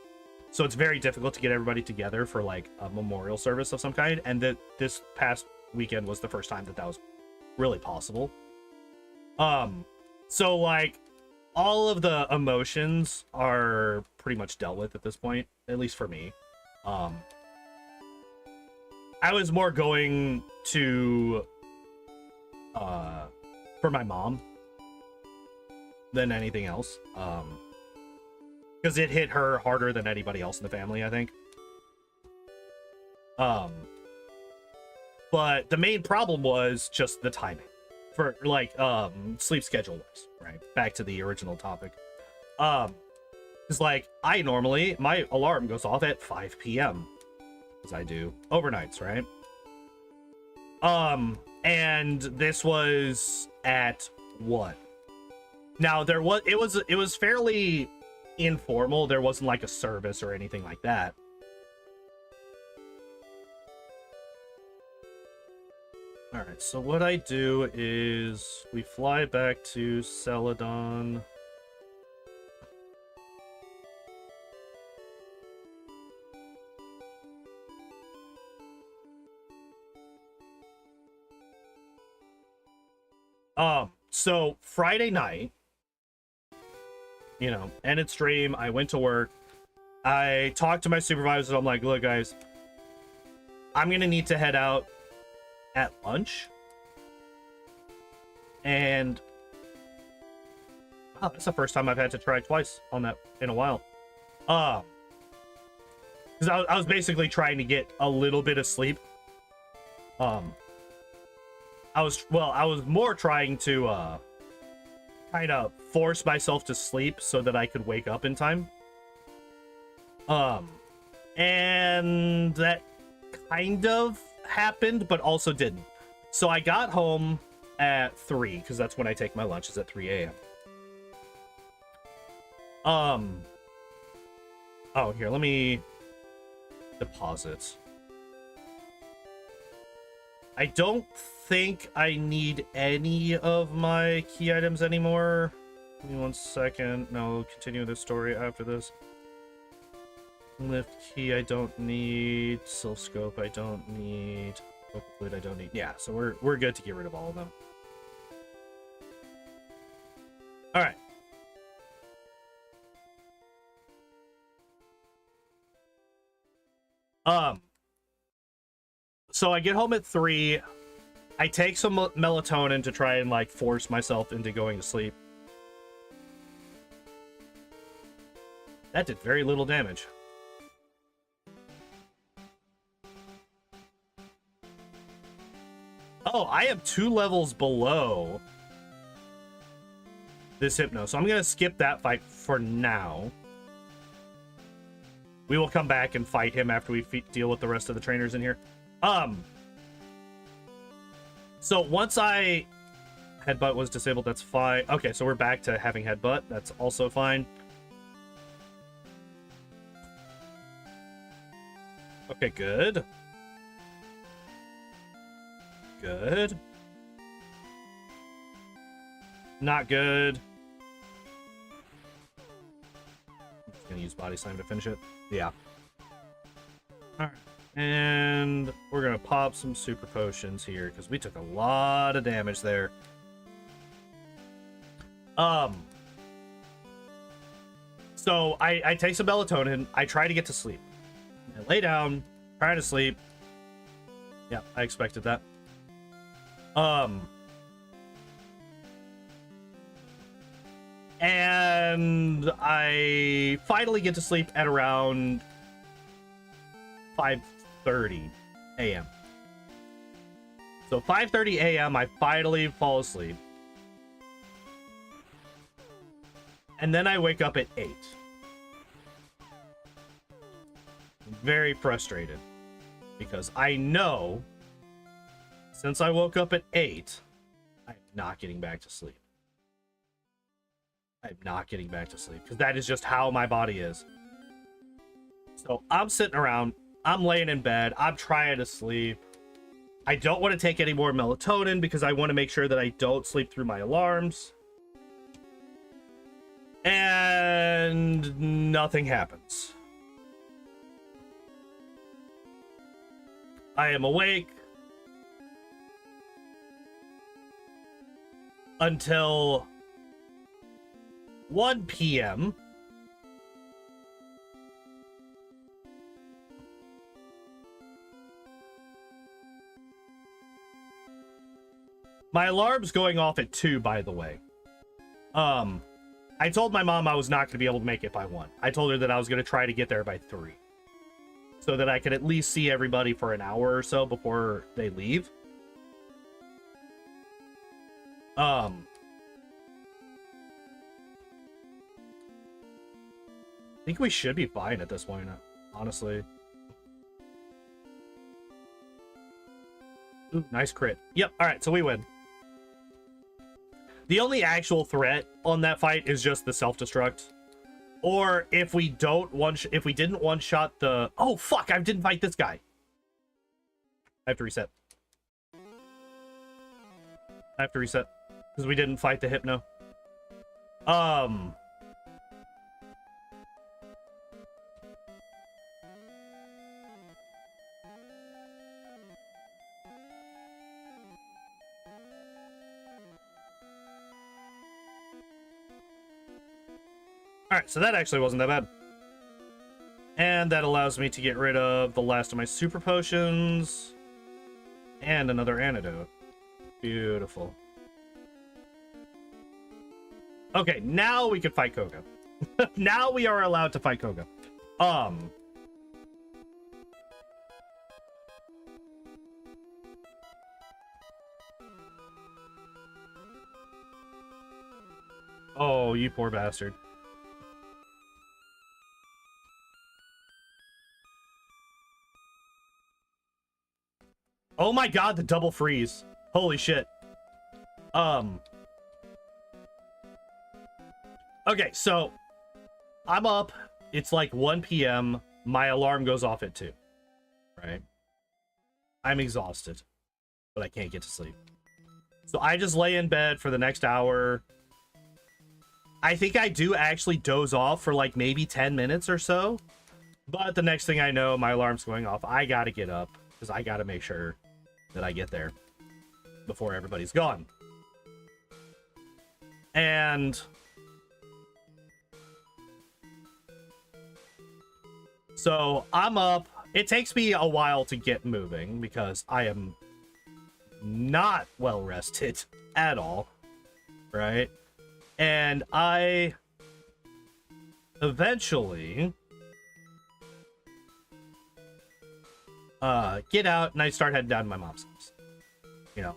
so it's very difficult to get everybody together for like a memorial service of some kind. And that this past weekend was the first time that that was really possible. So like all of the emotions are pretty much dealt with at this point, at least for me. I was more going to for my mom than anything else, because it hit her harder than anybody else in the family, I think. But the main problem was just the timing for like sleep schedule wise, right? Back to the original topic. It's like I normally, my alarm goes off at 5 p.m. as I do overnights, right? And this was at 1. Now it was fairly informal. There wasn't like a service or anything like that. All right, so what I do is we fly back to Celadon. So Friday night, you know, ended stream, I went to work, I talked to my supervisor, I'm like, look guys, I'm gonna need to head out at lunch. And wow, that's the first time I've had to try twice on that in a while. Because I was basically trying to get a little bit of sleep. I was more trying to kind of force myself to sleep so that I could wake up in time. And that kind of happened, but also didn't. So I got home at 3, because that's when I take my lunch, is at 3 a.m. Oh, here, let me deposit. I don't think I need any of my key items anymore. Give me 1 second. No, continue the story after this. Lift key I don't need. Silph scope I don't need. Focus fluid I don't need. Yeah, so we're good to get rid of all of them. Um, so I get home at 3. I take some melatonin to try and like force myself into going to sleep. That did very little damage. Oh, I am 2 levels below this Hypno, so I'm gonna skip that fight for now. We will come back and fight him after we deal with the rest of the trainers in here. So once Headbutt was disabled, that's fine. Okay, so we're back to having Headbutt. That's also fine. Okay, good. Good. Not good. I'm just gonna use Body Slam to finish it. Yeah. Alright. And we're gonna pop some super potions here because we took a lot of damage there. So I take some melatonin. I try to get to sleep. I lay down, try to sleep. Yeah, I expected that. And I finally get to sleep at around 5:30 a.m. So 5:30 a.m. I finally fall asleep. And then I wake up at 8. I'm very frustrated because I know since I woke up at 8, I'm not getting back to sleep. I'm not getting back to sleep because that is just how my body is. So I'm sitting around, I'm laying in bed, I'm trying to sleep. I don't want to take any more melatonin because I want to make sure that I don't sleep through my alarms. And nothing happens. I am awake until 1 p.m. My alarm's going off at 2, by the way. I told my mom I was not going to be able to make it by 1. I told her that I was going to try to get there by 3. So that I could at least see everybody for an hour or so before they leave. I think we should be fine at this point, honestly. Ooh, nice crit. Yep, alright, so we win. The only actual threat on that fight is just the self-destruct. Or if we didn't one-shot the... Oh, fuck, I didn't fight this guy. I have to reset. Because we didn't fight the Hypno. Alright, so that actually wasn't that bad. And that allows me to get rid of the last of my super potions. And another antidote. Beautiful. Okay, now we can fight Koga. Now we are allowed to fight Koga. Oh, you poor bastard. Oh my god, the double freeze. Holy shit. Okay, so I'm up. It's like 1 p.m. My alarm goes off at 2. Right? I'm exhausted, but I can't get to sleep. So I just lay in bed for the next hour. I think I do actually doze off for like maybe 10 minutes or so. But the next thing I know, my alarm's going off. I gotta get up because I gotta make sure that I get there before everybody's gone. And so I'm up it takes me a while to get moving because I am not well rested at all, right? And I eventually get out and I start heading down to my mom's house. You know,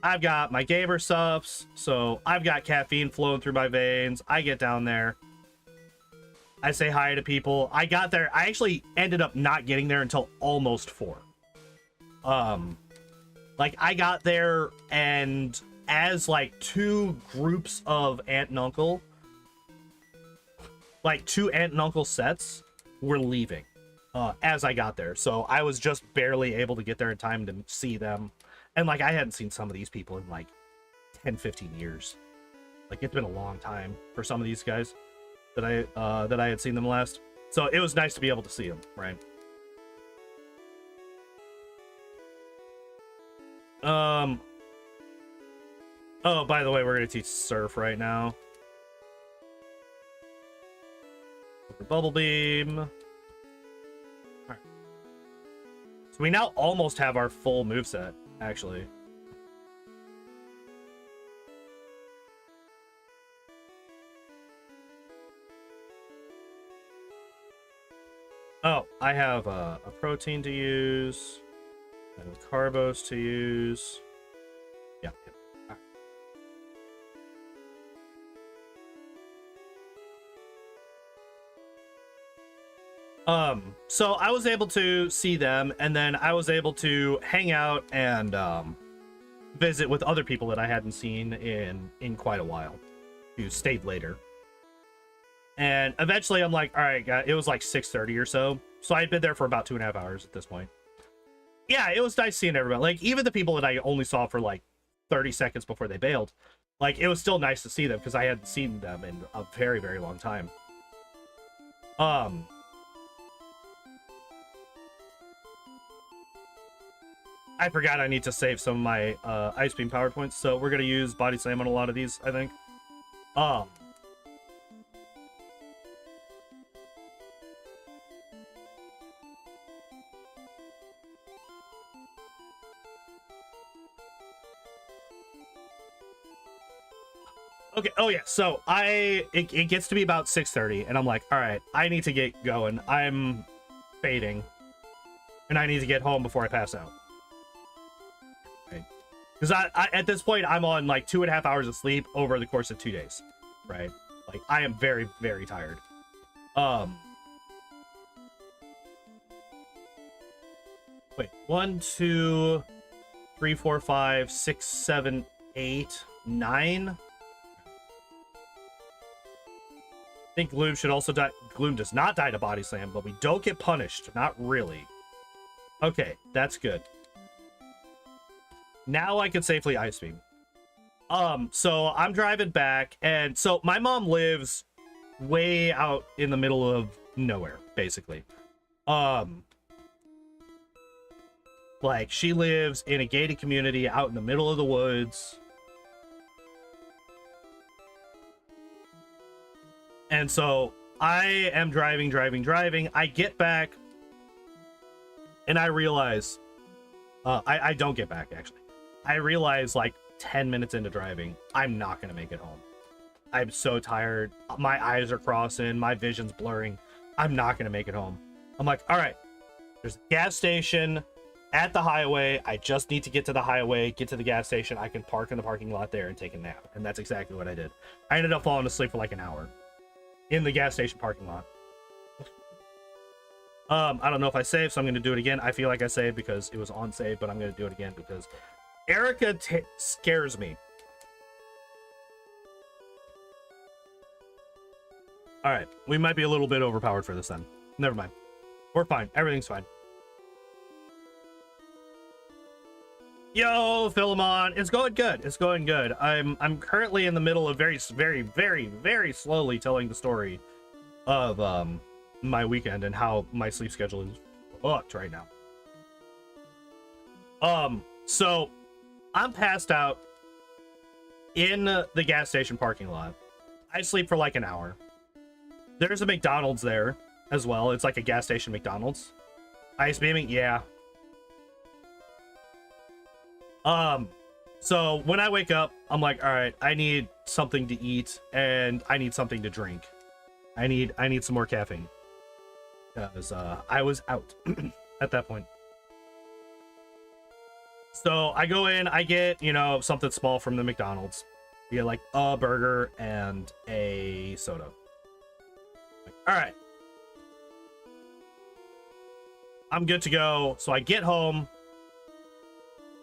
I've got my gamer subs, so I've got caffeine flowing through my veins. I get down there. I say hi to people. I got there. I actually ended up not getting there until almost 4. Like, I got there, and as, like, 2 groups of aunt and uncle, like, 2 aunt and uncle sets were leaving as I got there. So I was just barely able to get there in time to see them. And, like, I hadn't seen some of these people in, like, 10, 15 years. Like, it's been a long time for some of these guys that I had seen them last. So it was nice to be able to see them, right? Oh, by the way, we're gonna teach surf right now. Bubble beam. All right. So we now almost have our full moveset, actually. Oh, I have a protein to use. I have carbos to use. Yeah. Right. So I was able to see them, and then I was able to hang out and visit with other people that I hadn't seen in quite a while, who stayed later. And eventually I'm like, all right, it was like 6:30 or so. So I'd been there for about 2.5 hours at this point. Yeah, it was nice seeing everybody. Like, even the people that I only saw for like 30 seconds before they bailed, like, it was still nice to see them because I hadn't seen them in a very, very long time. I forgot I need to save some of my Ice Beam PowerPoints, so we're going to use Body Slam on a lot of these, I think. Okay, oh yeah, so it gets to be about 6:30, and I'm like, all right, I need to get going. I'm fading, and I need to get home before I pass out. Right? Because I at this point, I'm on like 2.5 hours of sleep over the course of 2 days, right? Like, I am very, very tired. Wait, 1, 2, 3, 4, 5, 6, 7, 8, 9. I think Gloom should also die. Gloom does not die to Body Slam, but we don't get punished. Not really. Okay, that's good. Now I can safely Ice Beam. So I'm driving back, and so my mom lives way out in the middle of nowhere, basically. Like, she lives in a gated community out in the middle of the woods. And so I am driving. I get back, and I realize, I don't get back, actually. I realize, like, 10 minutes into driving, I'm not going to make it home. I'm so tired. My eyes are crossing. My vision's blurring. I'm not going to make it home. I'm like, all right, there's a gas station at the highway. I just need to get to the highway, get to the gas station. I can park in the parking lot there and take a nap. And that's exactly what I did. I ended up falling asleep for like an hour in the gas station parking lot. I don't know if I saved, so I'm going to do it again. I feel like I saved because it was on save, but I'm going to do it again because Erica scares me. All right, we might be a little bit overpowered for this then. Never mind. We're fine. Everything's fine. Yo, Philemon, it's going good. It's going good. I'm currently in the middle of very slowly telling the story of my weekend and how my sleep schedule is fucked right now. So I'm passed out in the gas station parking lot. I sleep for like an hour. There's a McDonald's there as well. It's like a gas station McDonald's. Ice beaming? Yeah. So when I wake up, I'm like, all right, I need something to eat and I need something to drink. I need some more caffeine. Because I was out at that point. So I go in, I get, you know, something small from the McDonald's. You get like a burger and a soda. Like, all right. I'm good to go. So I get home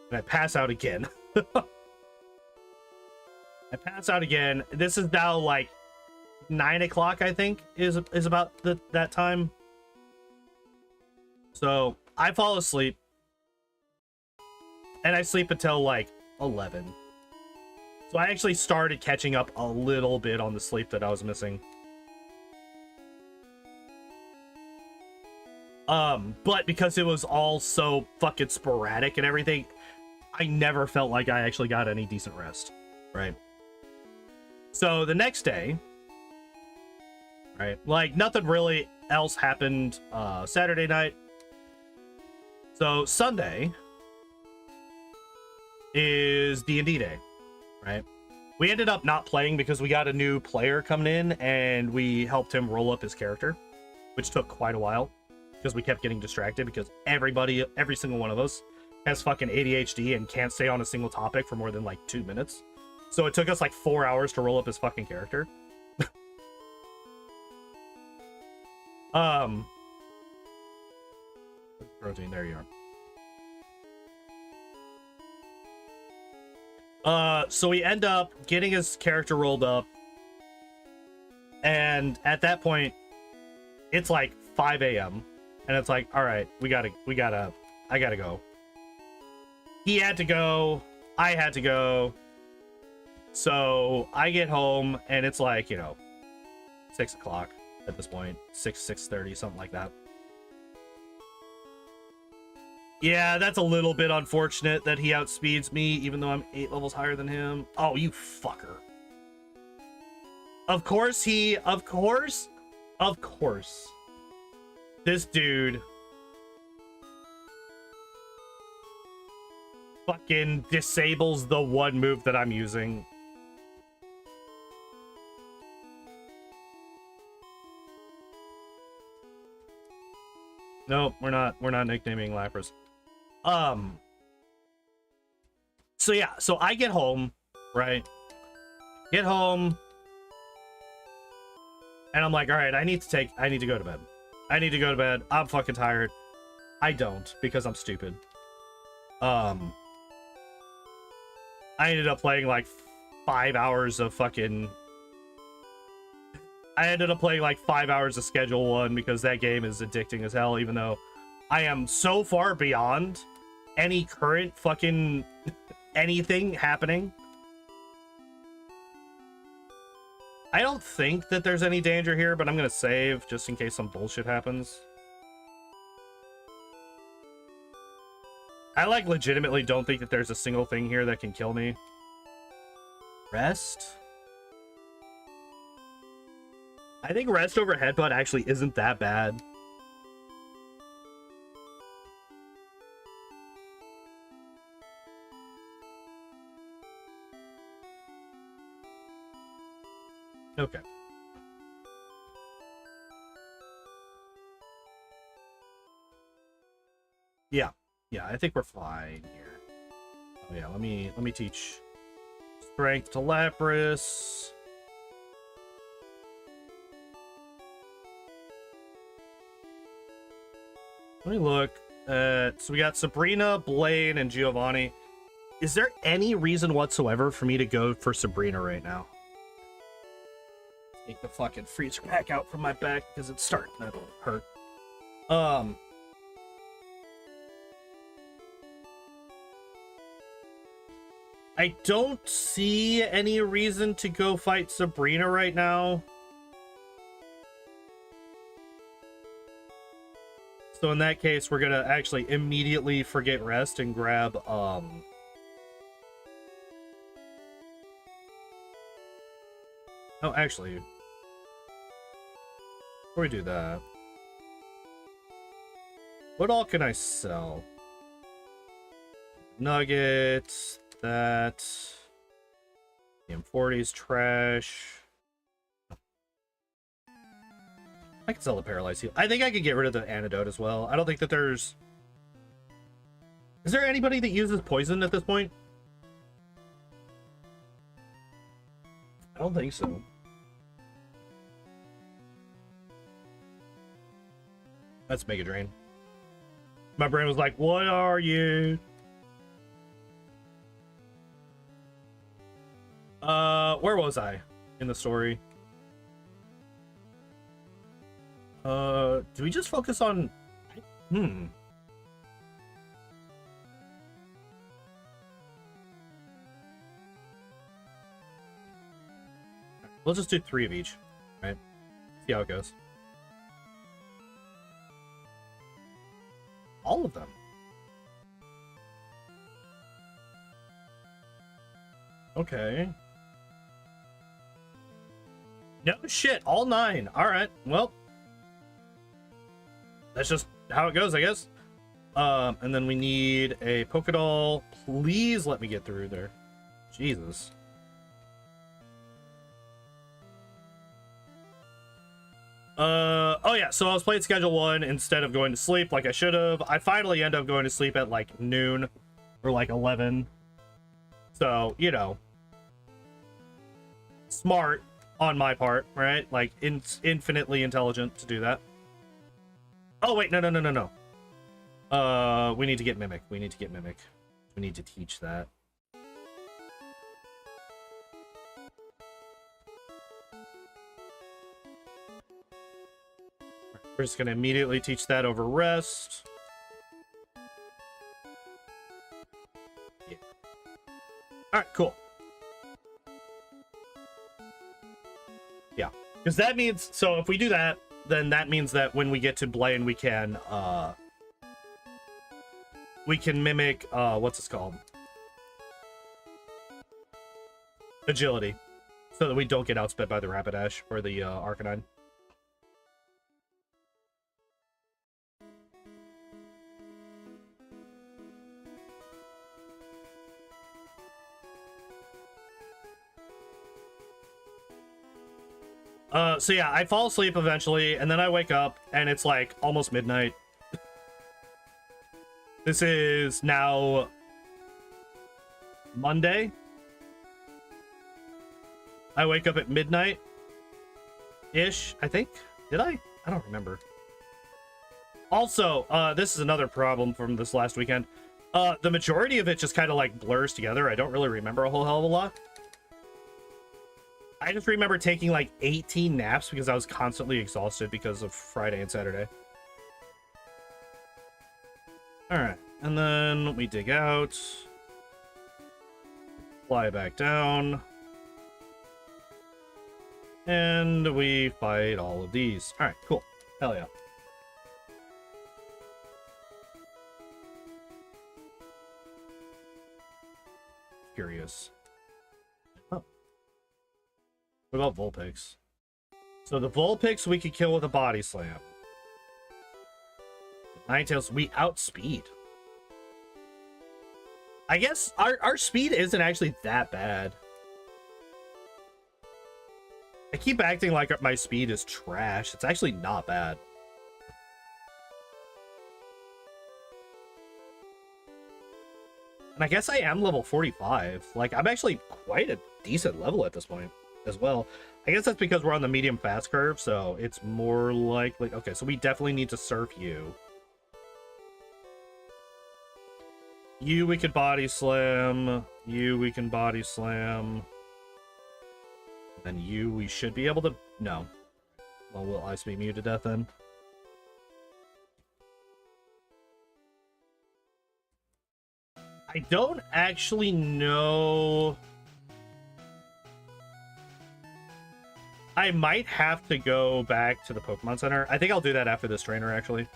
and I pass out again. I pass out again. This is now like 9 o'clock, I think, is about that time. So I fall asleep. And I sleep until like 11. So I actually started catching up a little bit on the sleep that I was missing. But because it was all so fucking sporadic and everything, I never felt like I actually got any decent rest, right? So the next day, right, like nothing really else happened Saturday night. So Sunday is D&D day, right? We ended up not playing because we got a new player coming in and we helped him roll up his character, which took quite a while because we kept getting distracted because every single one of us has fucking ADHD and can't stay on a single topic for more than like 2 minutes. So it took us like 4 hours to roll up his fucking character. Protein, there you are. So we end up getting his character rolled up, and at that point, it's like 5 a.m. and it's like, all right, I gotta go. He had to go, I had to go. So I get home and it's like, you know, 6 o'clock at this point, 6:30, something like that. Yeah, that's a little bit unfortunate that he outspeeds me, even though I'm 8 levels higher than him. Oh, you fucker. Of course. This dude fucking disables the one move that I'm using. Nope, we're not nicknaming Lapras. So yeah, so I get home, right? Get home, and I'm like, all right, I need to go to bed. I need to go to bed. I'm fucking tired. I don't, because I'm stupid. I ended up playing like 5 hours of fucking... I ended up playing like 5 hours of Schedule 1 because that game is addicting as hell, even though I am so far beyond any current fucking anything happening. I don't think that there's any danger here, but I'm gonna save just in case some bullshit happens. I like legitimately don't think that there's a single thing here that can kill me. Rest? I think rest over headbutt actually isn't that bad. Okay. Yeah, I think we're fine here. Oh yeah, let me teach strength to Lapras. Let me look at, so we got Sabrina, Blaine, and Giovanni. Is there any reason whatsoever for me to go for Sabrina right now? Take the fucking freezer pack out from my back because it's starting to hurt. I don't see any reason to go fight Sabrina right now. So in that case, we're gonna actually immediately forget rest and grab Oh, actually, before we do that, What all can I sell? Nuggets, that. M40's trash. I can sell the paralyzed heal. I think I could get rid of the antidote as well. I don't think that there's... Is there anybody that uses poison at this point? I don't think so. That's Mega Drain. My brain was like, what are you? Where was I in the story? Do we just focus on... We'll just do 3 of each, right? See how it goes. All of them. Okay. No shit, all 9. All right, well, that's just how it goes, I guess. And then we need a Pokédoll. Please let me get through there. Jesus. Oh yeah, so I was playing Schedule 1 instead of going to sleep like I should have. I finally end up going to sleep at like noon or like 11. So, you know, smart on my part, right? Like, infinitely intelligent to do that. Oh, wait, no. We need to get Mimic. We need to teach that. We're just going to immediately teach that over Rest. Yeah. Alright, cool. Yeah. Because that means... So if we do that, then that means that when we get to Blaine, we can mimic... what's this called? Agility. So that we don't get outsped by the Rapidash or the Arcanine. So yeah, I fall asleep eventually, and then I wake up, and it's like almost midnight. This is now Monday. I wake up at midnight-ish, I think. Did I? I don't remember. Also, this is another problem from this last weekend. The majority of it just kind of like blurs together. I don't really remember a whole hell of a lot. I just remember taking like 18 naps because I was constantly exhausted because of Friday and Saturday. Alright, and then we dig out. Fly back down. And we fight all of these. Alright, cool. Hell yeah. Curious. What about Vulpix? So the Vulpix we could kill with a Body Slam. Ninetales, we outspeed. I guess our speed isn't actually that bad. I keep acting like my speed is trash. It's actually not bad. And I guess I am level 45. Like, I'm actually quite a decent level at this point as well. I guess that's because we're on the medium fast curve, so it's more likely... Okay, so we definitely need to surf you. You we could body slam. You we can body slam. And you we should be able to... No. Well, we'll ice beam you to death then. I don't actually know... I might have to go back to the Pokemon Center. I think I'll do that after this trainer, actually.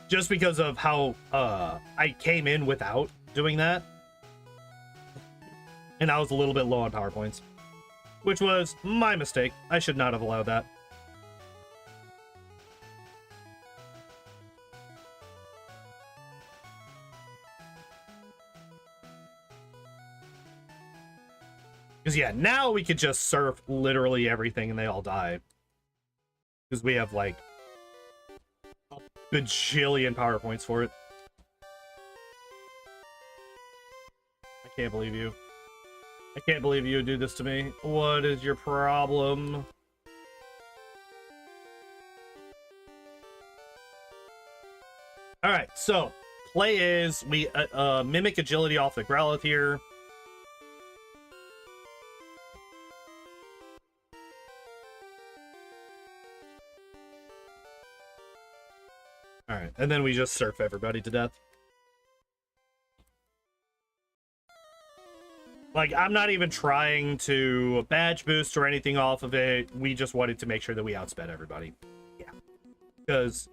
Just because of how I came in without doing that. And I was a little bit low on power points. which was my mistake. I should not have allowed that. Because, yeah, now we could just surf literally everything and they all die. Because we have, like, a bajillion power points for it. I can't believe you. I can't believe you would do this to me. What is your problem? Alright, so, play is we mimic agility off the Growlithe here. Alright, and then we just surf everybody to death. Like, I'm not even trying to badge boost or anything off of it. We just wanted to make sure that we outsped everybody. Yeah. Because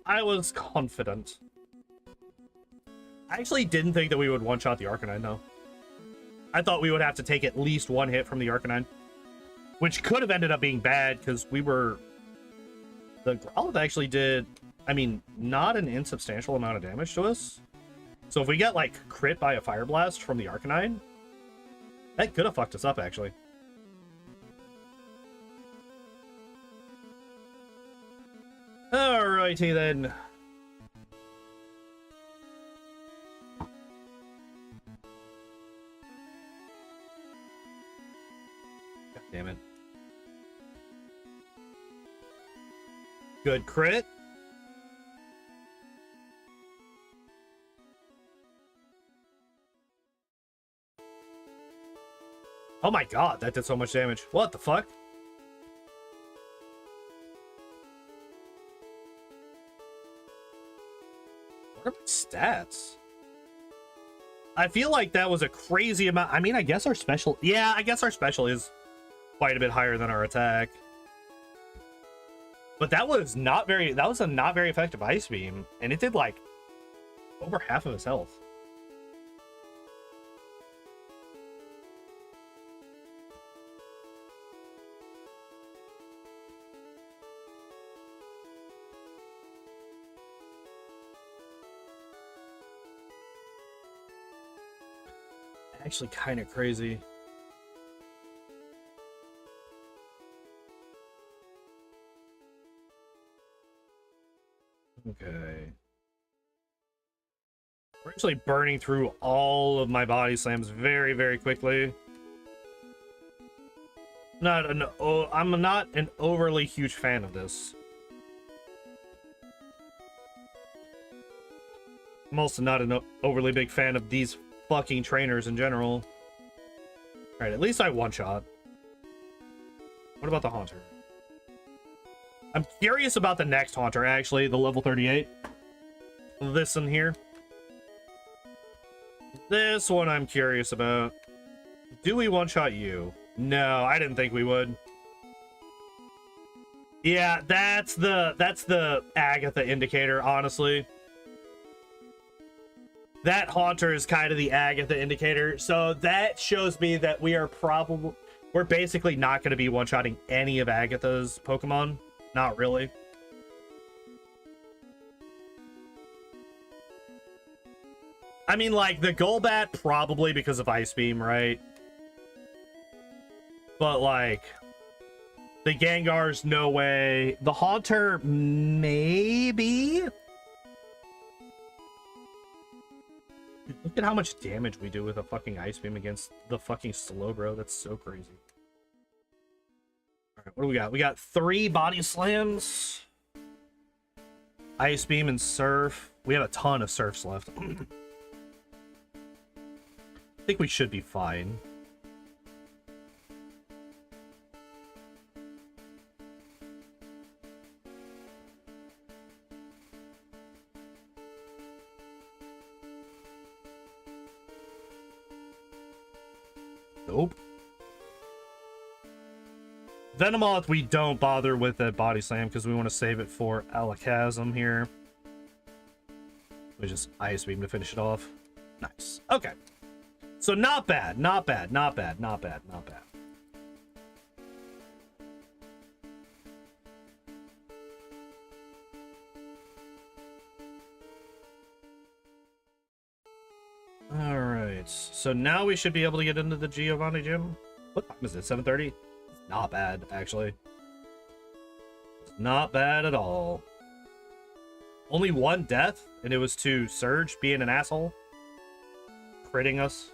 I was confident. I actually didn't think that we would one-shot the Arcanine, though. I thought we would have to take at least one hit from the Arcanine. Which could have ended up being bad, because we were... The Growlithe actually did... I mean, not an insubstantial amount of damage to us. So if we get, like, crit by a Fire Blast from the Arcanine, that could have fucked us up, actually. Alrighty, then. God damn it. Good crit. Oh my god, that did so much damage. What the fuck? What are my stats? I feel like that was a crazy amount. I mean, I guess our special... Yeah, I guess our special is quite a bit higher than our attack. But that was not very... That was a not very effective Ice Beam. And it did, like, over half of his health. Actually kind of crazy. Okay. We're actually burning through all of my body slams very, very quickly. I'm not an overly huge fan of this. I'm also not an overly big fan of these fucking trainers in general. Alright, at least I one-shot. What about the Haunter? I'm curious about the next Haunter, actually, the level 38. This one here. This one I'm curious about. Do we one-shot you? No, I didn't think we would. Yeah, that's the Agatha indicator, honestly. That Haunter is kind of the Agatha indicator, so that shows me that we're basically not going to be one-shotting any of Agatha's Pokemon. Not really. I mean, like, the Golbat, probably because of Ice Beam, right? But, like, the Gengar's, no way. The Haunter, maybe? Look at how much damage we do with a fucking Ice Beam against the fucking Slowbro. That's so crazy. Alright, what do we got? We got 3 Body Slams. Ice Beam and Surf. We have a ton of Surfs left. I think we should be fine. Nope. Venomoth, we don't bother with that Body Slam because we want to save it for Alakazam here. We just Ice Beam to finish it off. Nice. Okay. So not bad, not bad, not bad, not bad, not bad. Alright, so now we should be able to get into the Giovanni gym. What time is it? 7:30? Not bad, actually. It's not bad at all. Only one death, and it was to Surge being an asshole. Critting us.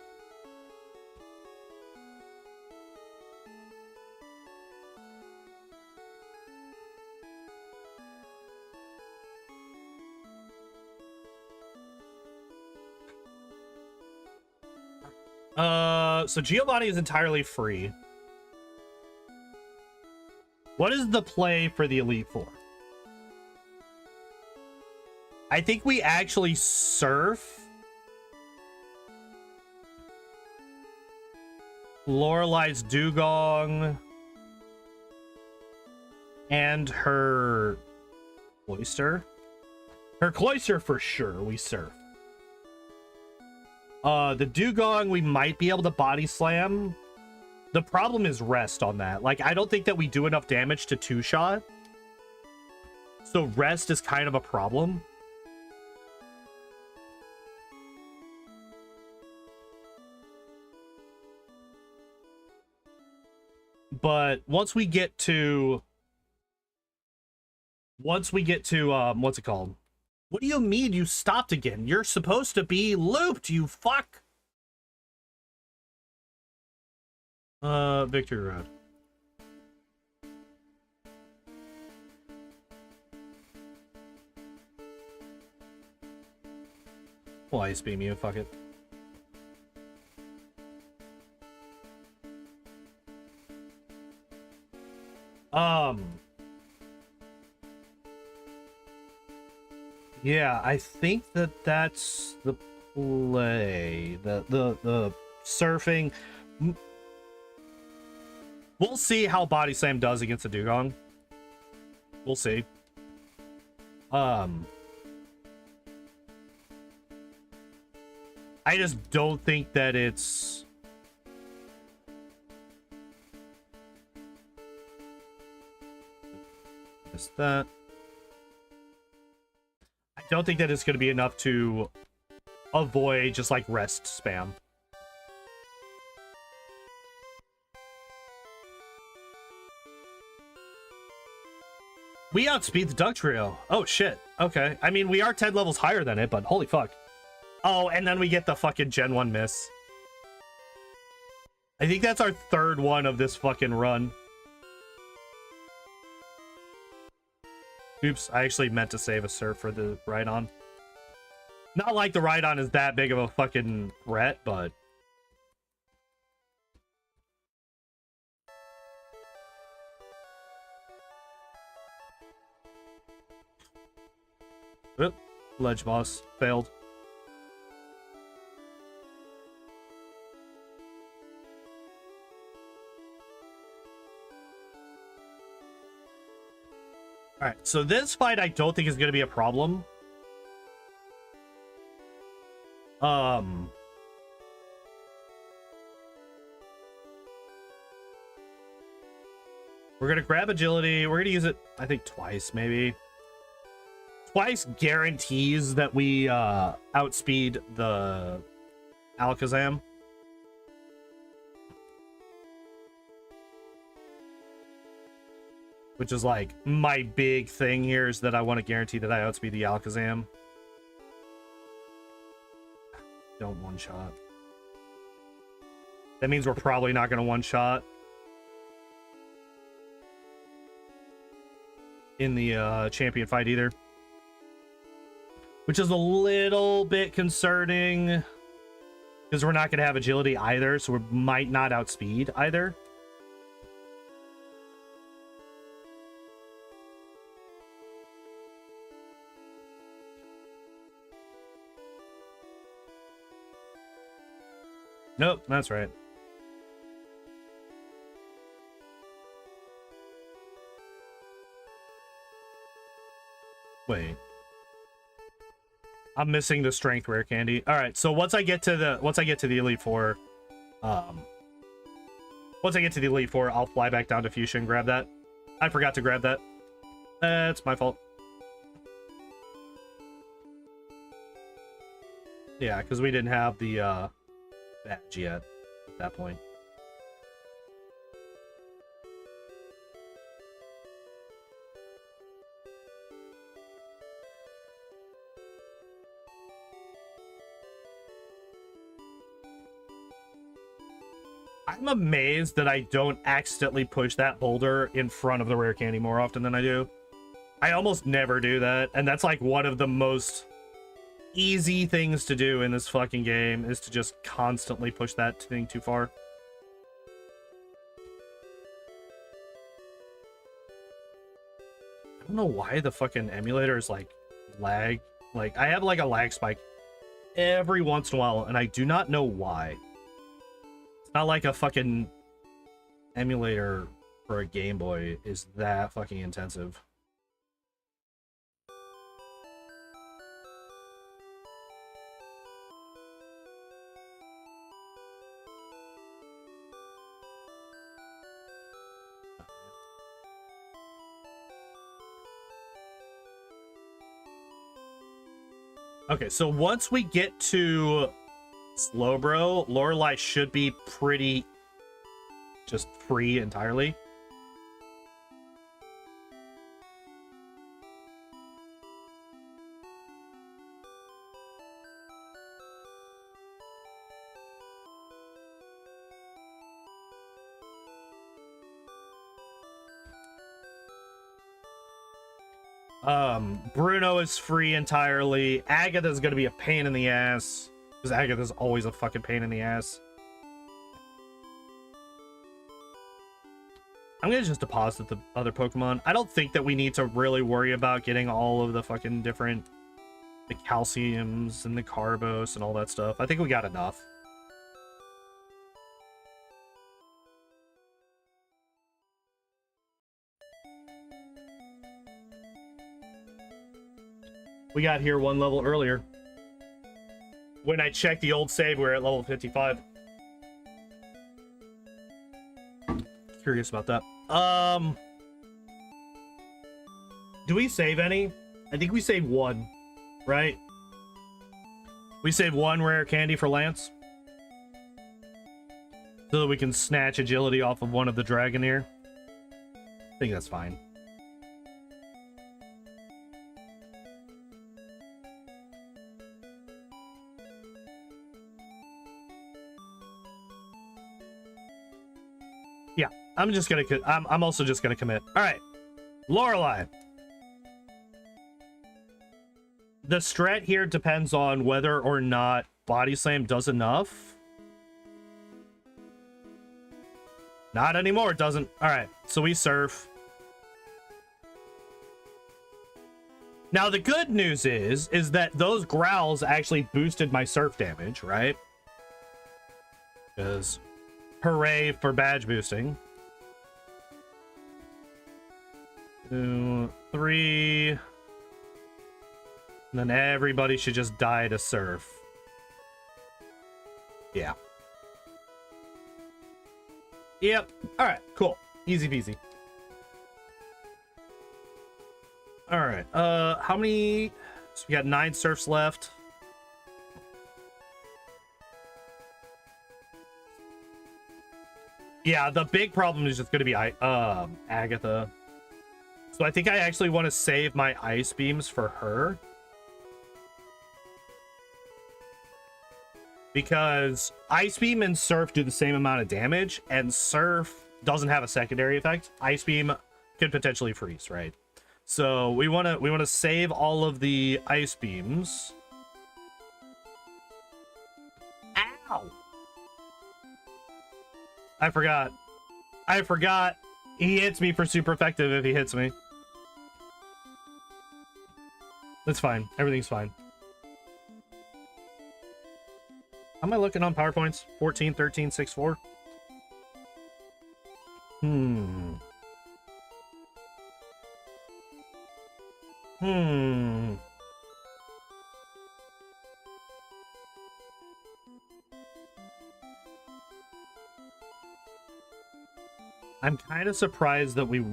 So Giovanni is entirely free. What is the play for the Elite Four? I think we actually surf Lorelai's Dewgong and her Cloyster. Her Cloyster for sure we surf. The Dewgong, we might be able to body slam. The problem is rest on that. Like, I don't think that we do enough damage to two-shot. So rest is kind of a problem. But once we get to what's it called? What do you mean you stopped again? You're supposed to be looped, you fuck! Victory Road. Well, ice beam you, fuck it. Yeah, I think that's the play. The surfing. We'll see how Body Slam does against the Dewgong. We'll see. I just don't think that it's... Missed that. I don't think that it's going to be enough to avoid just like rest spam. We outspeed the Duck Trio. Oh shit. Okay. I mean, we are 10 levels higher than it, but holy fuck. Oh, and then we get the fucking Gen 1 miss. I think that's our third one of this fucking run. Oops, I actually meant to save a surf for the Rhydon. Not like the Rhydon is that big of a fucking threat, but... Oop, ledge boss. Failed. Alright, so this fight I don't think is going to be a problem. We're going to grab agility. We're going to use it, I think, twice, maybe. Twice guarantees that we outspeed the Alakazam. Which is like my big thing here is that I want to guarantee that I outspeed the Alakazam. Don't one-shot. That means we're probably not going to one-shot in the champion fight either. Which is a little bit concerning. Because we're not going to have agility either, so we might not outspeed either. Nope, that's right. Wait. I'm missing the strength rare candy. All right, so once I get to the Elite Four, I'll fly back down to Fuchsia and grab that. I forgot to grab that. That's my fault. Yeah, because we didn't have the badge yet at that point. I'm amazed that I don't accidentally push that boulder in front of the rare candy more often than I do. I almost never do that, and that's like one of the most easy things to do in this fucking game, is to just constantly push that thing too far. I don't know why the fucking emulator is like lag. Like, I have like a lag spike every once in a while, and I do not know why. It's not like a fucking emulator for a Game Boy is that fucking intensive. Okay, so once we get to Slowbro, Lorelei should be pretty just free entirely. Bruno is free entirely. Agatha's gonna be a pain in the ass, because Agatha's always a fucking pain in the ass. I'm gonna just deposit the other Pokemon. I don't think that we need to really worry about getting all of the fucking different, the calciums and the carbos and all that stuff. I think we got enough. We got here one level earlier. When I checked the old save, we were at level 55. Curious about that. Do we save any? I think we saved one, right? We saved one rare candy for Lance, so that we can snatch agility off of one of the Dragonair. I think that's fine. Yeah, I'm also just gonna commit. All right, Lorelei. The strat here depends on whether or not Body Slam does enough. Not anymore, it doesn't. All right, so we surf. Now the good news is that those growls actually boosted my surf damage, right? Because hooray for badge boosting. 2, 3. And then everybody should just die to surf. Yeah. Yep. Alright, cool. Easy peasy. Alright, how many? So we got 9 surfs left. Yeah, the big problem is just going to be Agatha. So I think I actually want to save my ice beams for her, because Ice Beam and Surf do the same amount of damage, and Surf doesn't have a secondary effect. Ice Beam could potentially freeze, right? So we want to save all of the Ice Beams. Ow! I forgot. He hits me for super effective if he hits me. That's fine. Everything's fine. How am I looking on PowerPoints? 14, 13, 6, 4. I'm kind of surprised that we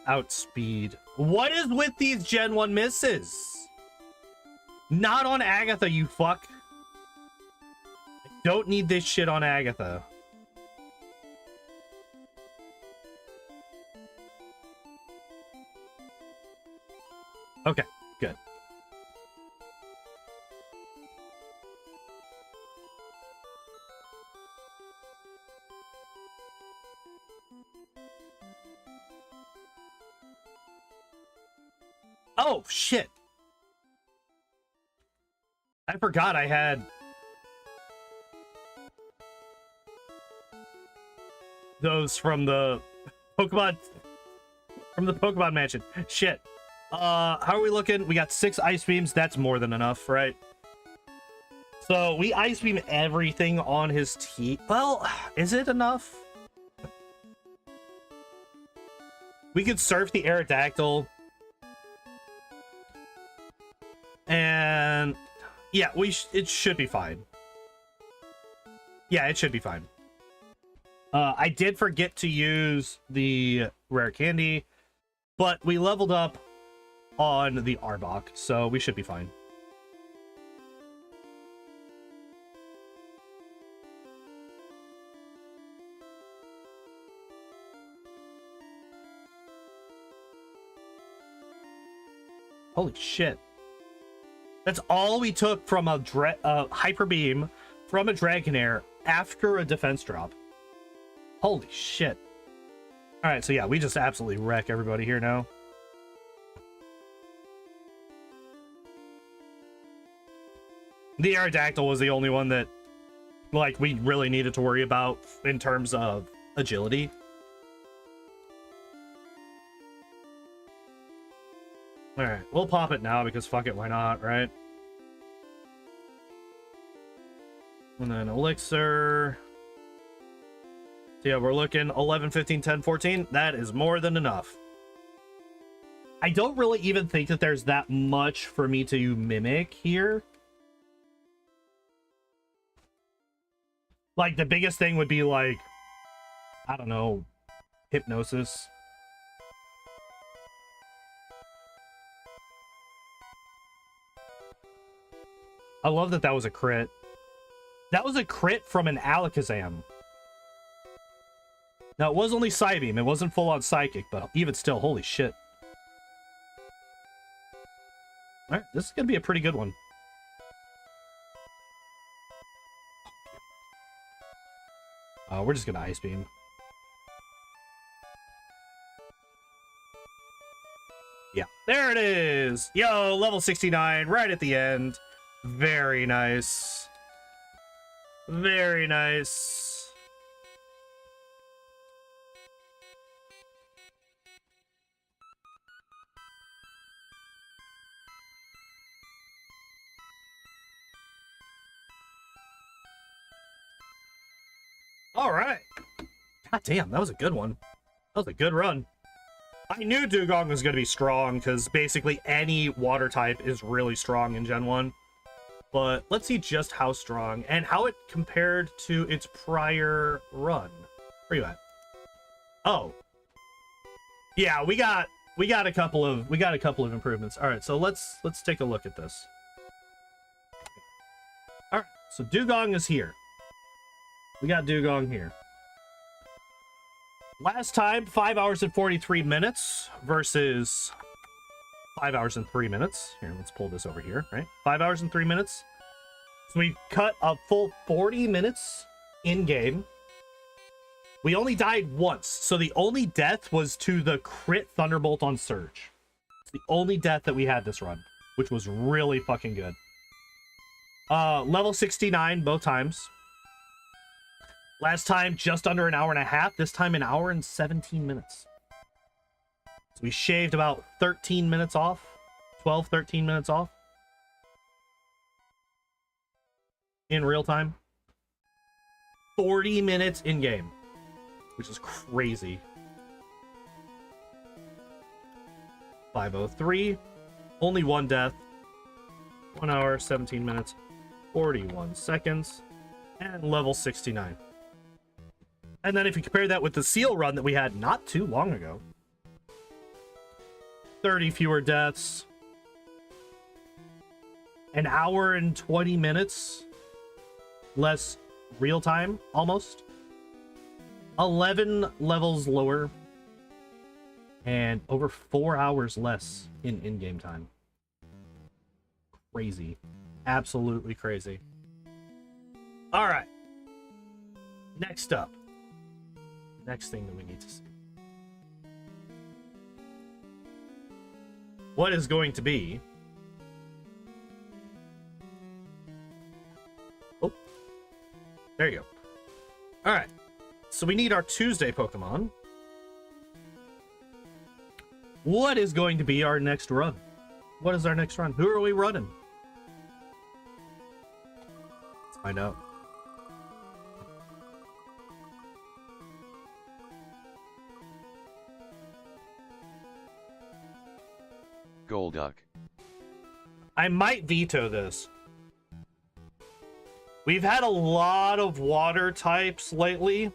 outspeed. What is with these Gen 1 misses? Not on Agatha, you fuck. I Don't need this shit on Agatha. Okay, good. Oh, shit. I forgot I had those from the Pokemon Mansion. Shit. How are we looking? We got 6 ice beams. That's more than enough, right? So we ice beam everything on his teeth. Well, is it enough? We could surf the Aerodactyl. And yeah, it should be fine. Yeah, it should be fine. I did forget to use the rare candy, but we leveled up on the Arbok, so we should be fine. Holy shit. That's all we took from a Hyper Beam from a Dragonair after a defense drop. Holy shit. Alright, so yeah, we just absolutely wreck everybody here now. The Aerodactyl was the only one that, like, we really needed to worry about in terms of agility. Alright, we'll pop it now because fuck it, why not, right? And then Elixir. So yeah, we're looking 11, 15, 10, 14. That is more than enough. I don't really even think that there's that much for me to mimic here. Like, the biggest thing would be, like, I don't know, Hypnosis. I love that that was a crit. That was a crit from an Alakazam. Now, it was only Psybeam. It wasn't full-on Psychic, but even still, holy shit. Alright, this is going to be a pretty good one. We're just going to Ice Beam. Yeah, there it is! Yo, level 69, right at the end. Very nice. Very nice. All right. God damn, that was a good one. That was a good run. I knew Dewgong was going to be strong because basically any water type is really strong in Gen 1. But let's see just how strong and how it compared to its prior run. Where you at? Oh. Yeah, we got a couple of improvements. All right, so let's take a look at this. All right, so Dewgong is here. We got Dewgong here. Last time, 5 hours and 43 minutes versus 5 hours and 3 minutes. Here, let's pull this over here, right? 5 hours and 3 minutes. So we cut a full 40 minutes in game. We only died once. So the only death was to the crit Thunderbolt on Surge. It's the only death that we had this run, which was really fucking good. Level 69 both times. Last time, just under an hour and a half. This time, an hour and 17 minutes. So we shaved about 13 minutes off. 12, 13 minutes off. In real time. 40 minutes in game. Which is crazy. 503. Only one death. 1 hour, 17 minutes, 41 seconds. And level 69. And then if you compare that with the seal run that we had not too long ago. 30 fewer deaths. An hour and 20 minutes less real time, almost. 11 levels lower. And over 4 hours less in-game time. Crazy. Absolutely crazy. Alright. Next up. Next thing that we need to see. What is going to be... Oh. There you go. Alright. So we need our Tuesday Pokemon. What is going to be our next run? What is our next run? Who are we running? Let's find out. Golduck. I might veto this. We've had a lot of water types lately.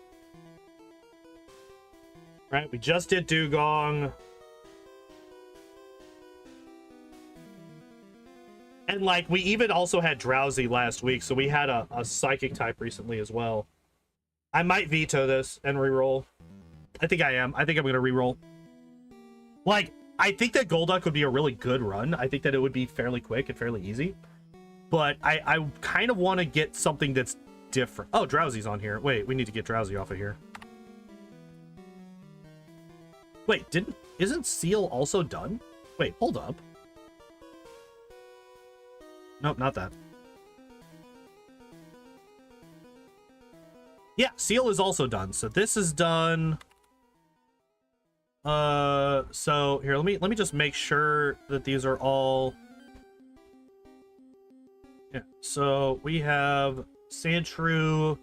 Right, we just did Dewgong. And, like, we even also had Drowsy last week, so we had a Psychic type recently as well. I might veto this and reroll. I think I am. I think I'm going to reroll. Like, I think that Golduck would be a really good run. I think that it would be fairly quick and fairly easy. But I kind of want to get something that's different. Oh, Drowsy's on here. Wait, we need to get Drowsy off of here. Wait, isn't Seal also done? Wait, hold up. Nope, not that. Yeah, Seal is also done. So this is done. So here, let me just make sure that these are all. Yeah. So we have Sandshrew,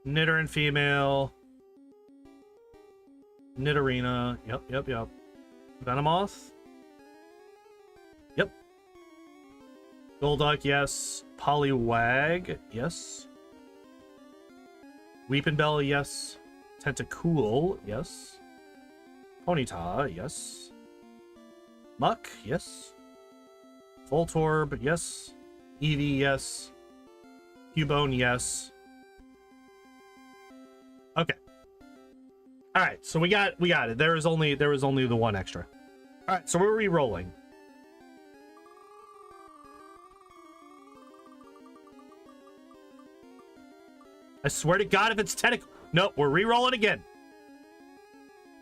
Nidoran female, Nidorina. Yep. Venomoth. Yep. Golduck, yes. Poliwag, yes. Weepinbell, yes. Tentacool, yes. Ponyta, yes. Muck, yes. Voltorb, yes. Eevee, yes. Cubone, yes. Okay. All right, so we got it. There was only the one extra. All right, so we're re-rolling. I swear to God, if it's Tentacool. Nope, we're re-rolling again.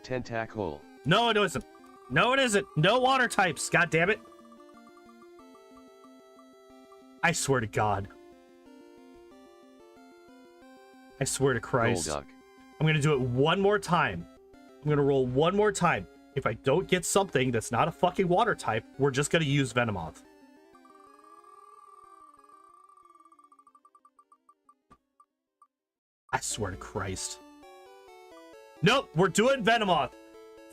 Tentacool. No, it isn't. No, it isn't. No water types. God damn it. I swear to God. I swear to Christ. Golduck. I'm going to do it one more time. I'm going to roll one more time. If I don't get something that's not a fucking water type, we're just going to use Venomoth. I swear to Christ. Nope, we're doing Venomoth.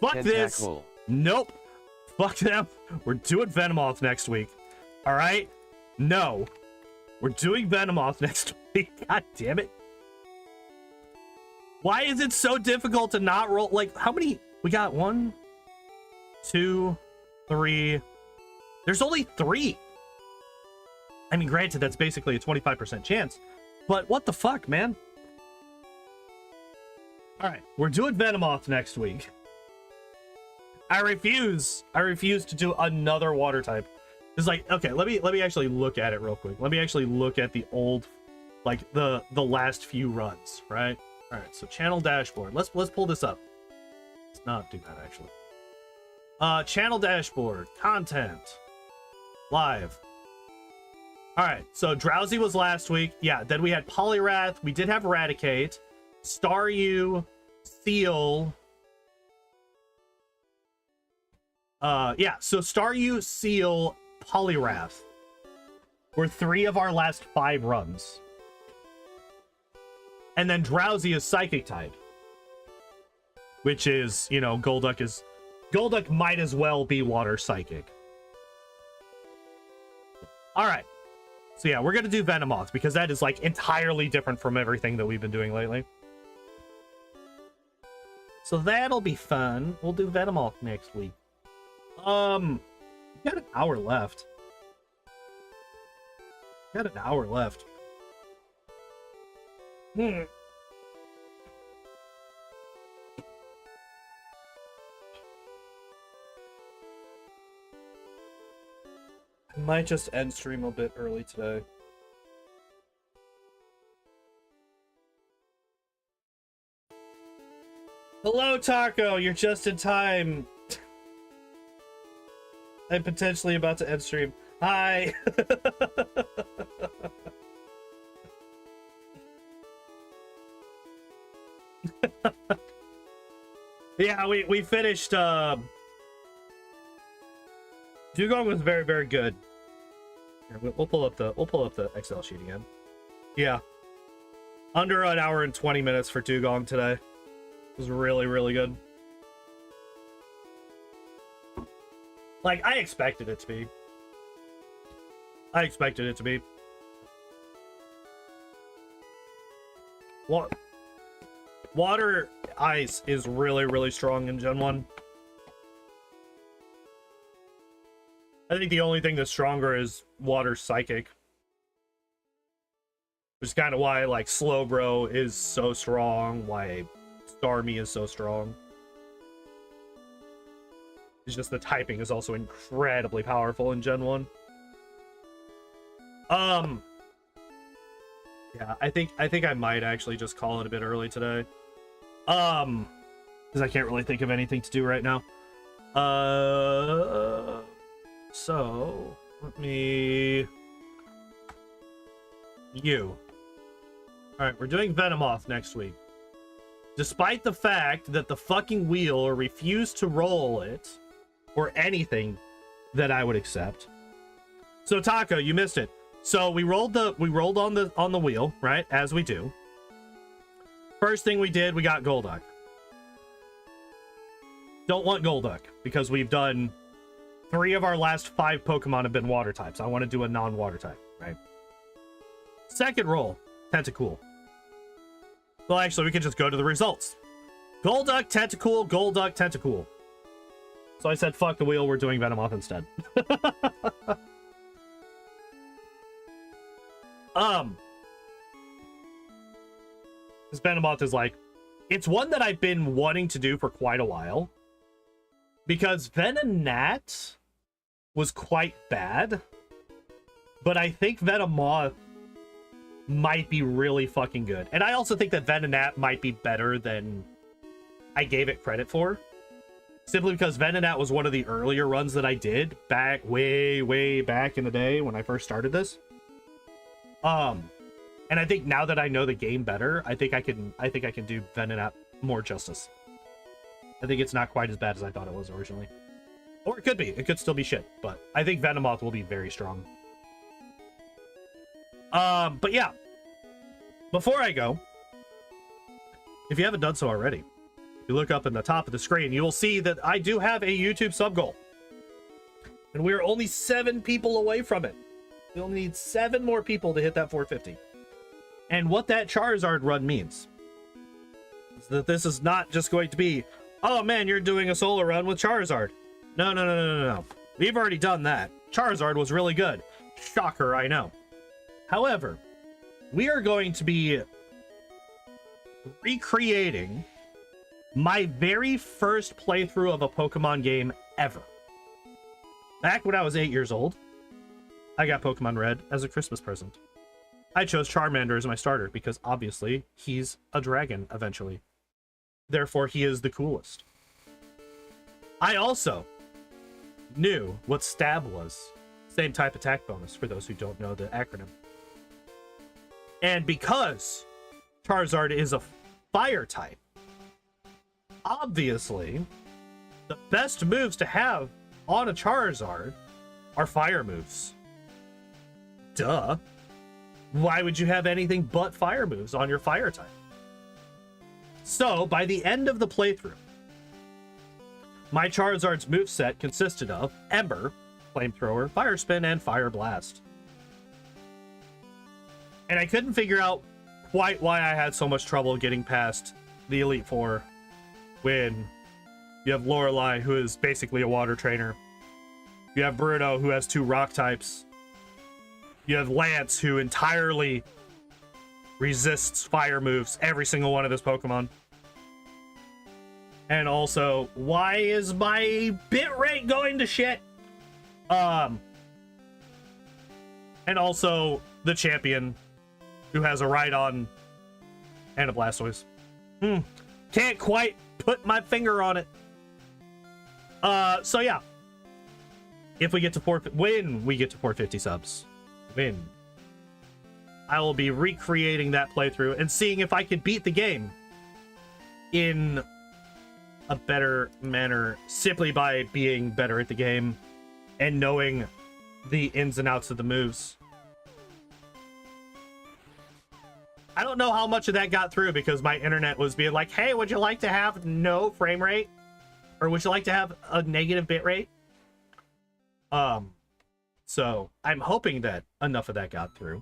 Fuck Tentacool. this. Nope. Fuck them. We're doing Venomoth next week. All right? No. We're doing Venomoth next week. God damn it. Why is it so difficult to not roll? Like, how many? We got 1, 2, 3. There's only 3. I mean, granted, that's basically a 25% chance. But what the fuck, man? All right, we're doing Venomoth next week. I refuse to do another water type. It's like, okay, let me actually look at it real quick. Let me actually look at the old, like the last few runs, right? All right, so channel dashboard. Let's pull this up. Let's not do that actually. Channel dashboard, content, live. All right, so Drowsy was last week. Yeah, then we had Poliwrath. We did have Eradicate, Staryu, Seal. Yeah, so Staryu, Seal, Poliwrath were 3 of our last 5 runs. And then Drowsy is Psychic type. Which is, you know, Golduck might as well be Water Psychic. Alright. So yeah, we're gonna do Venomoth because that is like entirely different from everything that we've been doing lately. So that'll be fun. We'll do Venomoth next week. We got an hour left. Hmm. I might just end stream a bit early today. Hello, Taco. You're just in time. I'm potentially about to end stream. Hi. Yeah, we finished. Dewgong was very, very good. Here, we'll pull up the Excel sheet again. Yeah, under an hour and 20 minutes for Dewgong today. It was really, really good. Like, I expected it to be. What? Water ice is really, really strong in Gen 1. I think the only thing that's stronger is water psychic. Which is kind of why, like, Slowbro is so strong, why Starmie is so strong. It's just the typing is also incredibly powerful in Gen 1. Yeah, I think I might actually just call it a bit early today. Because I can't really think of anything to do right now. So let me... You. Alright, we're doing Venomoth next week. Despite the fact that the fucking wheel refused to roll it, or anything that I would accept. So Taco, you missed it. So we rolled on the wheel, right? As we do. First thing we did, we got Golduck. Don't want Golduck because we've done 3 of our last 5 Pokemon have been water types. I want to do a non-water type, right? Second roll, Tentacool. Well, actually, we can just go to the results. Golduck, Tentacool, Golduck, Tentacool. So I said, fuck the wheel, we're doing Venomoth instead. This Venomoth is like, it's one that I've been wanting to do for quite a while. Because Venonat was quite bad. But I think Venomoth might be really fucking good. And I also think that Venonat might be better than I gave it credit for. Simply because Venonat was one of the earlier runs that I did back way back in the day when I first started this. And I think now that I know the game better, I think I can do Venonat more justice. I think it's not quite as bad as I thought it was originally. Or it could be. It could still be shit, but I think Venomoth will be very strong. But yeah. Before I go, if you haven't done so already, you look up in the top of the screen, you will see that I do have a YouTube sub goal. And we're only 7 people away from it. We only need 7 more people to hit that 450. And what that Charizard run means is that this is not just going to be, oh man, you're doing a solo run with Charizard. No. We've already done that. Charizard was really good. Shocker, I know. However, we are going to be recreating my very first playthrough of a Pokemon game ever. Back when I was 8 years old, I got Pokemon Red as a Christmas present. I chose Charmander as my starter because obviously he's a dragon eventually. Therefore, he is the coolest. I also knew what stab was. Same type attack bonus for those who don't know the acronym. And because Charizard is a fire type, obviously the best moves to have on a Charizard are fire moves. Duh. Why would you have anything but fire moves on your fire type? So, by the end of the playthrough, my Charizard's moveset consisted of Ember, Flamethrower, Fire Spin, and Fire Blast. And I couldn't figure out quite why I had so much trouble getting past the Elite Four when you have Lorelei, who is basically a water trainer. You have Bruno, who has 2 rock types. You have Lance, who entirely resists fire moves, every single one of this Pokemon. And also, why is my bitrate going to shit? And also the champion who has a Rhydon and a Blastoise. Can't quite put my finger on it. So yeah. If we get to when we get to 450 subs, I will be recreating that playthrough and seeing if I could beat the game in a better manner, simply by being better at the game and knowing the ins and outs of the moves. I don't know how much of that got through because my internet was being like, hey, would you like to have no frame rate? Or would you like to have a negative bit rate? So I'm hoping that enough of that got through.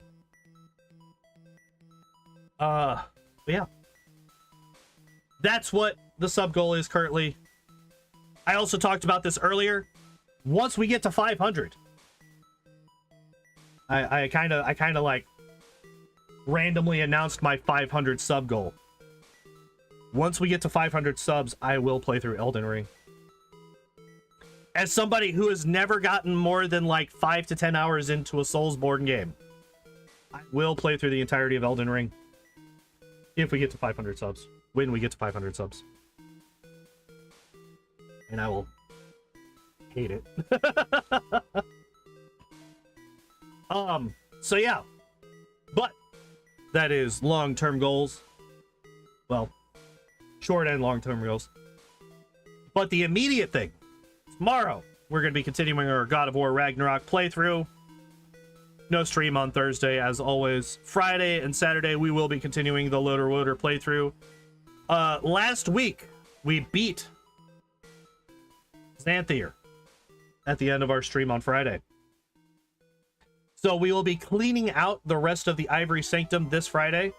But yeah. That's what the sub goal is currently. I also talked about this earlier. Once we get to 500, I kind of like randomly announced my 500 sub goal. Once we get to 500 subs, I will play through Elden Ring. As somebody who has never gotten more than like 5 to 10 hours into a Soulsborne game, I will play through the entirety of Elden Ring. If we get to 500 subs. When we get to 500 subs. And I will hate it. So yeah. But that is long-term goals. Well, short and long-term goals. But the immediate thing, tomorrow, we're going to be continuing our God of War Ragnarok playthrough. No stream on Thursday, as always. Friday and Saturday, we will be continuing the Loader Woader playthrough. Last week, we beat Xanthier at the end of our stream on Friday. So we will be cleaning out the rest of the Ivory Sanctum this Friday.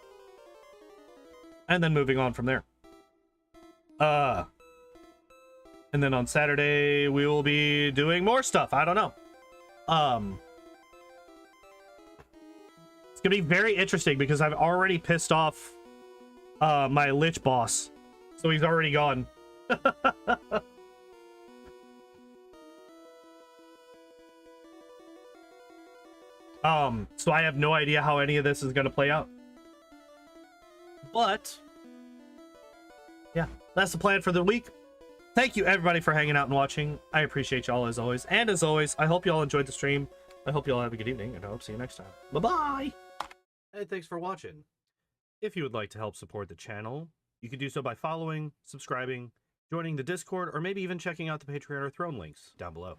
And then moving on from there. And then on Saturday, we will be doing more stuff. I don't know. It's going to be very interesting because I've already pissed off my Lich boss. So he's already gone. So I have no idea how any of this is going to play out. But yeah, that's the plan for the week. Thank you everybody for hanging out and watching. I appreciate y'all as always. And as always, I hope y'all enjoyed the stream. I hope y'all have a good evening, and I hope to see you next time. Bye-bye! Hey, thanks for watching. If you would like to help support the channel, you can do so by following, subscribing, joining the Discord, or maybe even checking out the Patreon or Throne links down below.